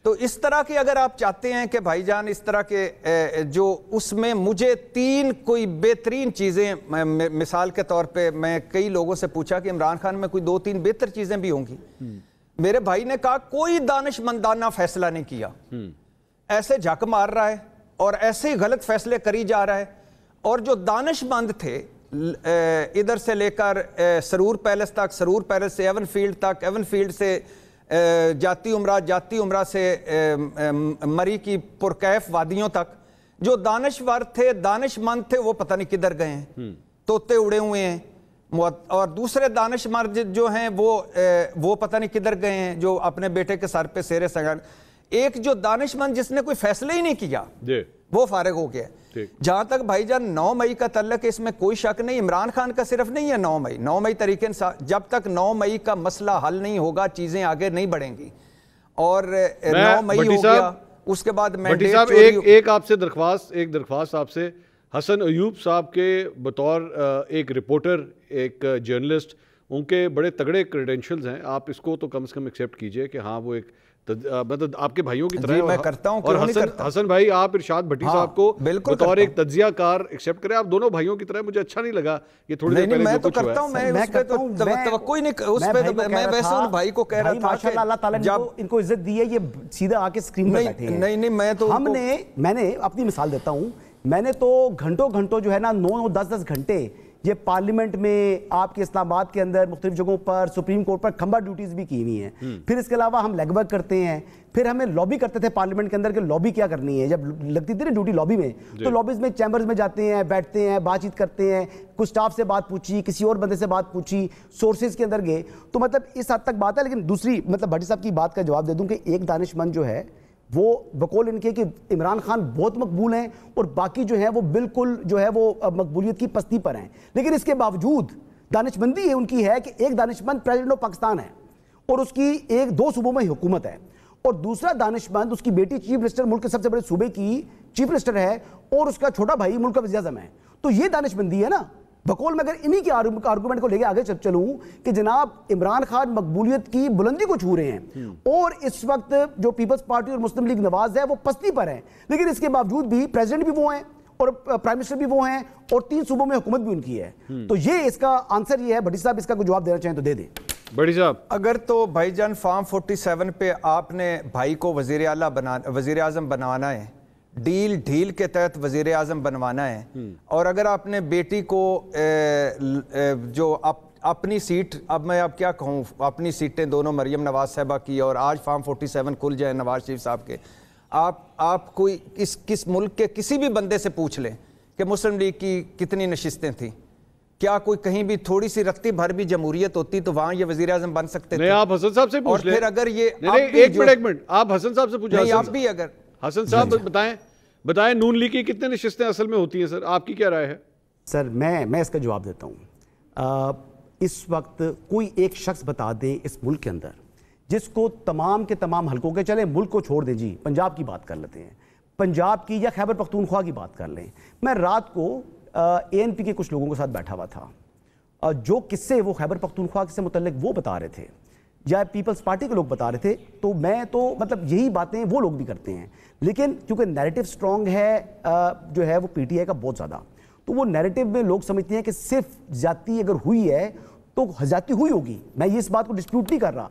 تو اس طرح کی اگر آپ چاہتے ہیں کہ بھائی جان اس طرح کے جو اس میں مجھے 3 کوئی بہترین چیزیں, مثال کے طور پہ میں کئی لوگوں سے پوچھا کہ عمران خان میں کوئی 2-3 بہتر چیزیں بھی ہوں گی. میرے بھائی نے کہا کوئی دانش مندانہ فیصلہ نہیں کیا, ایسے جھک مار رہا ہے اور ایسے ہی غلط فیصلے کری جا رہا ہے. اور جو دانش مند تھے ادھر سے لے کر سرور پیلس تک, سرور پیلس سے ایون فیلڈ تک, ایون فیلڈ سے جاتی عمرہ سے مری کی پرکیف وادیوں تک, جو دانشور تھے, دانش مند تھے, وہ پتہ نہیں کدھر گئے ہیں, طوطے اڑے ہوئے ہیں. اور دوسرے دانش مرد جو ہیں وہ پتہ نہیں کدھر گئے ہیں, جو اپنے بیٹے کے سر پہ سیرے سگان. ایک جو دانش مند جس نے کوئی فیصلے ہی نہیں کیا, وہ فارغ ہو گیا ہے. جہاں تک بھائی جان 9 مئی کا تعلق ہے اس میں کوئی شک نہیں, عمران خان کا صرف نہیں ہے 9 مئی طریقے جب تک 9 مئی کا مسئلہ حل نہیں ہوگا چیزیں آگے نہیں بڑھیں گی. اور 9 مئی ہو گیا اس کے بعد ایک آپ سے درخواست آپ سے, حسن ایوب صاحب کے بطور ایک رپورٹر, ایک جرنلسٹ, ان کے بڑے تگڑے کریڈینشلز ہیں, آپ اس کو تو کم سے کم ایکسیپٹ کیجئے کہ ہاں وہ ایک مطلب آپ کے بھائیوں کی طرح میں کرتا ہوں. اور حسن بھائی آپ ارشاد بھٹی صاحب کو بطور ایک تجزیہ کار ایکسیپٹ کریں. آپ دونوں بھائیوں کی طرح, مجھے اچھا نہیں لگا یہ تھوڑی دیر پہلے جو کچھ ہوا ہے. میں اس پہ تو توقع ہی نہیں, اس پہ میں ویسے ان بھائی کو کہہ رہا تھا ماشاءاللہ اللہ تعالیٰ نے ان کو عزت دی ہے, یہ سیدھا آ کے اسکرین پہ بیٹھے ہیں. نہیں میں نے اپنی مثال دیتا ہوں, میں نے تو گھنٹوں جو ہے نا 9-10 گھنٹے یہ پارلیمنٹ میں آپ کے اسلام آباد کے اندر مختلف جگہوں پر سپریم کورٹ پر کھمبا ڈیوٹیز بھی کی ہوئی ہیں. پھر اس کے علاوہ ہم لیگ ورک کرتے ہیں, پھر ہمیں لابی کرتے تھے پارلیمنٹ کے اندر کہ لابی کیا کرنی ہے. جب لگتی تھی نا ڈیوٹی لابی میں, تو لابیز میں چیمبرز میں جاتے ہیں, بیٹھتے ہیں, بات چیت کرتے ہیں, کچھ سٹاف سے بات پوچھی, کسی اور بندے سے بات پوچھی, سورسز کے اندر گئے. تو مطلب اس حد تک بات ہے. لیکن دوسری مطلب بھٹی صاحب کی بات کا جواب دے دوں کہ ایک دانش مند جو ہے وہ بقول ان کے کہ عمران خان بہت مقبول ہیں اور باقی جو ہیں وہ بالکل جو ہے وہ مقبولیت کی پستی پر ہیں. لیکن اس کے باوجود دانش مندی ان کی ہے کہ ایک دانش مند پریزیڈنٹ آف پاکستان ہے اور اس کی 2 صوبوں میں حکومت ہے, اور دوسرا دانش مند اس کی بیٹی چیف منسٹر ملک کے سب سے بڑے صوبے کی چیف منسٹر ہے, اور اس کا چھوٹا بھائی ملک کا وزیر اعظم ہے. تو یہ دانش مندی ہے نا. بقول میں اگر انہی کے آرگومنٹ کو لے کے آگے چلوں کہ جناب عمران خان مقبولیت کی بلندی کو چھو رہے ہیں اور اس وقت جو پیپلز پارٹی اور مسلم لیگ نواز ہے وہ پستی پر ہے, لیکن اس کے باوجود بھی پریزیڈنٹ بھی وہ ہیں اور پرائم منسٹر بھی وہ ہیں اور 3 صوبوں میں حکومت بھی ان کی ہے. تو یہ اس کا آنسر یہ ہے. بھٹی صاحب اس کا کوئی جواب دینا چاہیں تو دے دیں. بھٹی صاحب اگر تو بھائی جان فارم 47 پہ آپ نے بھائی کو وزیر اعظم بنوانا ہے, ڈیل کے تحت وزیر اعظم بنوانا ہے, اور اگر آپ نے بیٹی کو جو اپنی سیٹ, اب میں اب کیا کہوں, اپنی سیٹیں دونوں مریم نواز صاحبہ کی اور آج فارم 47 کھل جائے نواز شریف صاحب کے, آپ کوئی کس ملک کے کسی بھی بندے سے پوچھ لیں کہ مسلم لیگ کی کتنی نشستیں تھیں, کیا کوئی کہیں بھی تھوڑی سی رختی بھر بھی جمہوریت ہوتی تو وہاں یہ وزیر اعظم بن سکتے تھے؟ آپ حسن صاحب سے پوچھ لیں. اور پھر اگر یہ ایک منٹ آپ حسن صاحب سے پوچھیں. آپ بھی اگر حسن صاحب بتائیں نون لیگ کی کتنے نشستیں اصل میں ہوتی ہیں سر, آپ کی کیا رائے ہے؟ سر میں اس کا جواب دیتا ہوں. اس وقت کوئی ایک شخص بتا دیں اس ملک کے اندر جس کو تمام کے تمام حلقوں کے, چلیں ملک کو چھوڑ دیں جی, پنجاب کی بات کر لیتے ہیں, پنجاب کی یا خیبر پختونخوا کی بات کر لیں. میں رات کو ANP کے کچھ لوگوں کے ساتھ بیٹھا ہوا تھا, جو قصے وہ خیبر پختونخوا سے متعلق وہ بتا رہے تھے یا پیپلز پارٹی کے لوگ بتا رہے تھے, تو میں تو مطلب یہی باتیں وہ لوگ بھی کرتے ہیں. لیکن کیونکہ نیریٹو سٹرونگ ہے جو ہے وہ PTI کا بہت زیادہ, تو وہ نیریٹو میں لوگ سمجھتے ہیں کہ صرف زیادتی اگر ہوئی ہے تو زیادتی ہوئی ہوگی. میں یہ اس بات کو ڈسپیوٹ نہیں کر رہا,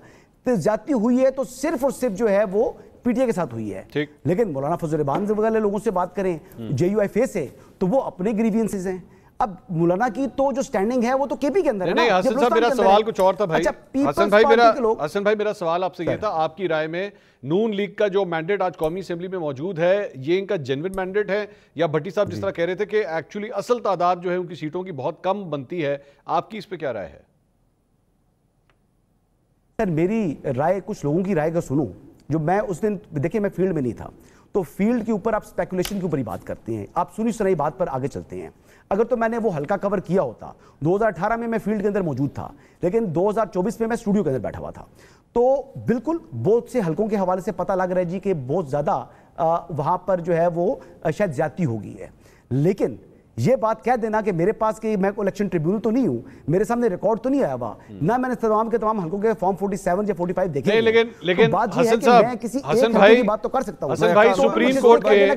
تو زیادتی ہوئی ہے تو صرف اور صرف جو ہے وہ PTI کے ساتھ ہوئی ہے. لیکن مولانا فضل الرحمان وغیرہ لوگوں سے بات کریں, JUIF سے, تو وہ اپنے گریوینسز ہیں. اب مولانا کی تو جو سٹینڈنگ ہے وہ تو KP کے اندر ہے. نہیں حسن صاحب میرا سوال کچھ اور تھا بھائی. حسن بھائی میرا سوال آپ سے یہ تھا, آپ کی رائے میں نون لیگ کا جو مینڈیٹ آج قومی اسمبلی میں موجود ہے یہ ان کا جینوئن مینڈیٹ ہے, یا بھٹی صاحب جس طرح کہہ رہے تھے کہ ایکچولی اصل تعداد جو ہے ان کی سیٹوں کی بہت کم بنتی ہے, آپ کی اس پہ کیا رائے ہے؟ سر میری رائے کچھ لوگوں کی رائے کا سنوں, جو میں اس دن دیکھیں میں فیلڈ میں نہیں تھا, تو فیلڈ کے اوپر آپ سپیکولیشن کے اوپر ہی بات کرتے ہیں, آپ سنی سنائی بات پر آگے چلتے ہیں. اگر تو میں نے وہ ہلکا کور کیا ہوتا, 2018 میں فیلڈ کے اندر موجود تھا, لیکن 2024 میں اسٹوڈیو کے اندر بیٹھا ہوا تھا, تو بالکل بہت سے حلقوں کے حوالے سے پتہ لگ رہا ہے جی کہ بہت زیادہ وہاں پر جو ہے وہ شاید زیادتی ہو گئی ہے. لیکن یہ بات کہہ دینا کہ میرے پاس کہ میں الیکشن ٹریبیونل تو نہیں ہوں, میرے سامنے ریکارڈ تو نہیں آیا ہوا, نہ میں نے تمام کے تمام حلقوں کے فارم 47 یا 45 دیکھے. لیکن بات یہ ہے کہ میں کسی ایک حلقے کی بات تو کر سکتا ہوں. حسن بھائی سپریم کورٹ کے,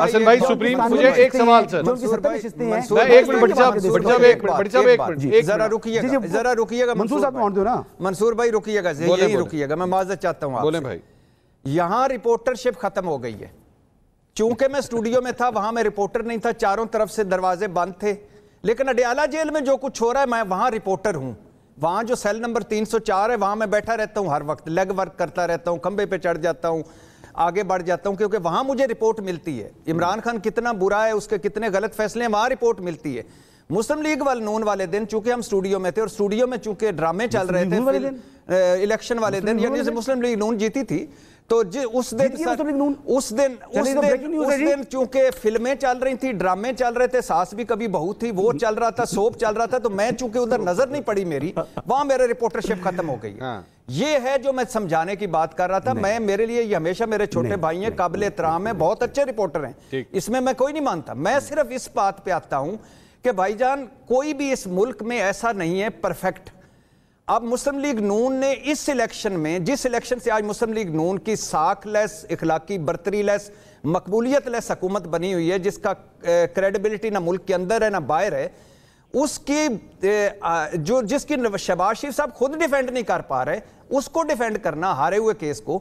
حسن بھائی سپریم, مجھے ایک سوال سر, میں ایک منٹ ذرا رکیے گا منصور صاحب, منصور بھائی رکیے گا, یہی رکیے گا, میں معذرت چاہتا ہوں. بولیں بھائی. یہاں رپورٹرشپ ختم ہو گئی ہے, چونکہ میں اسٹوڈیو میں تھا, وہاں میں رپورٹر نہیں تھا, چاروں طرف سے دروازے بند تھے, لیکن اڈیالہ جیل میں جو کچھ ہو رہا ہے میں وہاں رپورٹر ہوں. وہاں جو سیل نمبر 304 ہے وہاں میں بیٹھا رہتا ہوں, ہر وقت لیگ ورک کرتا رہتا ہوں, کھمبے پہ چڑھ جاتا ہوں, آگے بڑھ جاتا ہوں, کیونکہ وہاں مجھے رپورٹ ملتی ہے. عمران خان کتنا برا ہے, اس کے کتنے غلط فیصلے ہیں, وہاں رپورٹ ملتی ہے. مسلم لیگ نون والے دن چونکہ ہم اسٹوڈیو میں تھے, اور اسٹوڈیو میں چونکہ ڈرامے چل رہے تھے, الیکشن والے دن، یعنی مسلم لیگ نون جیتی تھی تو اس دن چونکہ فلمیں چل رہی تھی، ڈرامے چل رہے تھے، ساس بھی کبھی بہو تھی وہ چل رہا تھا، سوپ چل رہا تھا، تو میں چونکہ ادھر نظر نہیں پڑی میری، وہاں میرے رپورٹرشپ ختم ہو گئی. یہ ہے جو میں سمجھانے کی بات کر رہا تھا. میرے لیے یہ ہمیشہ میرے چھوٹے بھائی ہیں، قابل احترام ہیں، بہت اچھے رپورٹر ہیں، اس میں کوئی نہیں مانتا. میں صرف اس بات پہ آتا ہوں کہ بھائی جان کوئی بھی اس ملک میں ایسا نہیں ہے پرفیکٹ. اب مسلم لیگ نون نے اس الیکشن میں، جس الیکشن سے آج مسلم لیگ نون کی ساکھ لیس، اخلاقی برتری لیس، مقبولیت لیس حکومت بنی ہوئی ہے، جس کا کریڈیبلٹی نہ ملک کے اندر ہے نہ باہر ہے، اس کی جس کی شہباز شریف صاحب خود ڈیفینڈ نہیں کر پا رہے، اس کو ڈیفینڈ کرنا ہارے ہوئے کیس کو.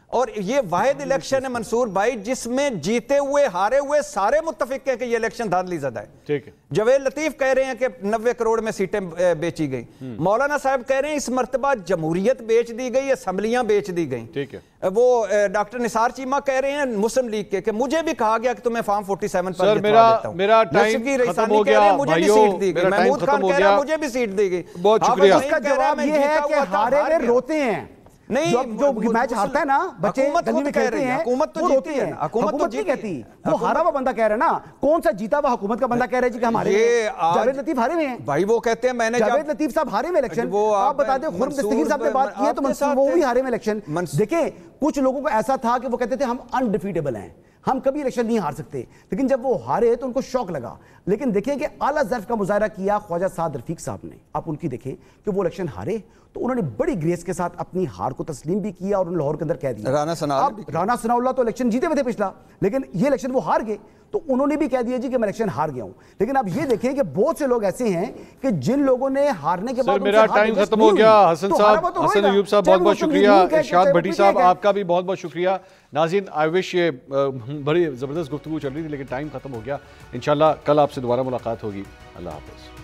اور یہ واحد الیکشن ہے منصور بھائی جس میں جیتے ہوئے ہارے ہوئے سارے متفق ہیں کہ یہ الیکشن دھاندلی زدہ ہے. ٹھیک ہے. جاوید لطیف کہہ رہے ہیں کہ 90 کروڑ میں سیٹیں بیچی گئیں. مولانا صاحب کہہ رہے ہیں اس مرتبہ جمہوریت بیچ دی گئی، اسمبلیاں بیچ دی گئیں. ٹھیک ہے. وہ ڈاکٹر نثار چیمہ کہہ رہے ہیں مسلم لیگ کے کہ مجھے بھی کہا گیا کہ تمہیں فارم 47 پر سر میرا ٹائم ختم ہو گیا مجھے بھی سیٹ دی گئی. محمود خان کہہ رہا ہے مجھے بھی سیٹ دی گئی. بہت شکریہ. اس کا جواب یہ ہے کہ ہارے میں روتے ہیں. نہیں جو میچ ہارتا ہے نا بچے گلی میں کہتے ہیں حکومت تو جیتی ہے، حکومت نہیں کہتی، وہ ہارا ہوا بندہ کہہ رہا ہے نا. کون سا جیتا ہوا حکومت کا بندہ کہہ رہا ہے جی کہ ہمارے جاوید لطیف ہارے ہوئے ہیں. بھائی وہ کہتے ہیں میں نے جاوید لطیف صاحب ہارے ہوئے الیکشن. آپ بتا دیں خرم دستگیر صاحب نے بات کی ہے تو وہ بھی ہارے ہوئے الیکشن. دیکھیں کچھ لوگوں کو ایسا تھا کہ وہ کہتے تھے ہم انڈیفیٹیبل ہیں، ہم کبھی الیکشن نہیں ہار سکتے، لیکن جب وہ ہارے تو ان کو شوق لگا. لیکن دیکھیں کہ اعلیٰ ظرف کا مظاہرہ کیا خواجہ سعد رفیق صاحب نے. آپ ان کی دیکھیں کہ وہ الیکشن ہارے تو انہوں نے بڑی گریس کے ساتھ اپنی ہار کو تسلیم بھی کیا اور لاہور کے اندر کہہ دیا. رانا ثناء اللہ تو الیکشن جیتے ہوئے تھے پچھلا، لیکن یہ الیکشن وہ ہار گئے تو انہوں نے بھی کہہ دیا جی کہ میں الیکشن ہار گیا ہوں. لیکن اب یہ دیکھیں کہ بہت سے لوگ ایسے ہیں کہ جن لوگوں نے ہارنے کے بعد میرا ٹائم ختم ہو گیا. حسن صاحب، حسن ایوب صاحب بہت بہت شکریہ. ارشاد بھٹی صاحب آپ کا بھی بہت بہت شکریہ. ناظرین آئی وش یہ بڑی زبردست گفتگو چل رہی تھی لیکن ٹائم ختم ہو گیا. انشاءاللہ کل آپ سے دوبارہ ملاقات ہوگی. اللہ حافظ.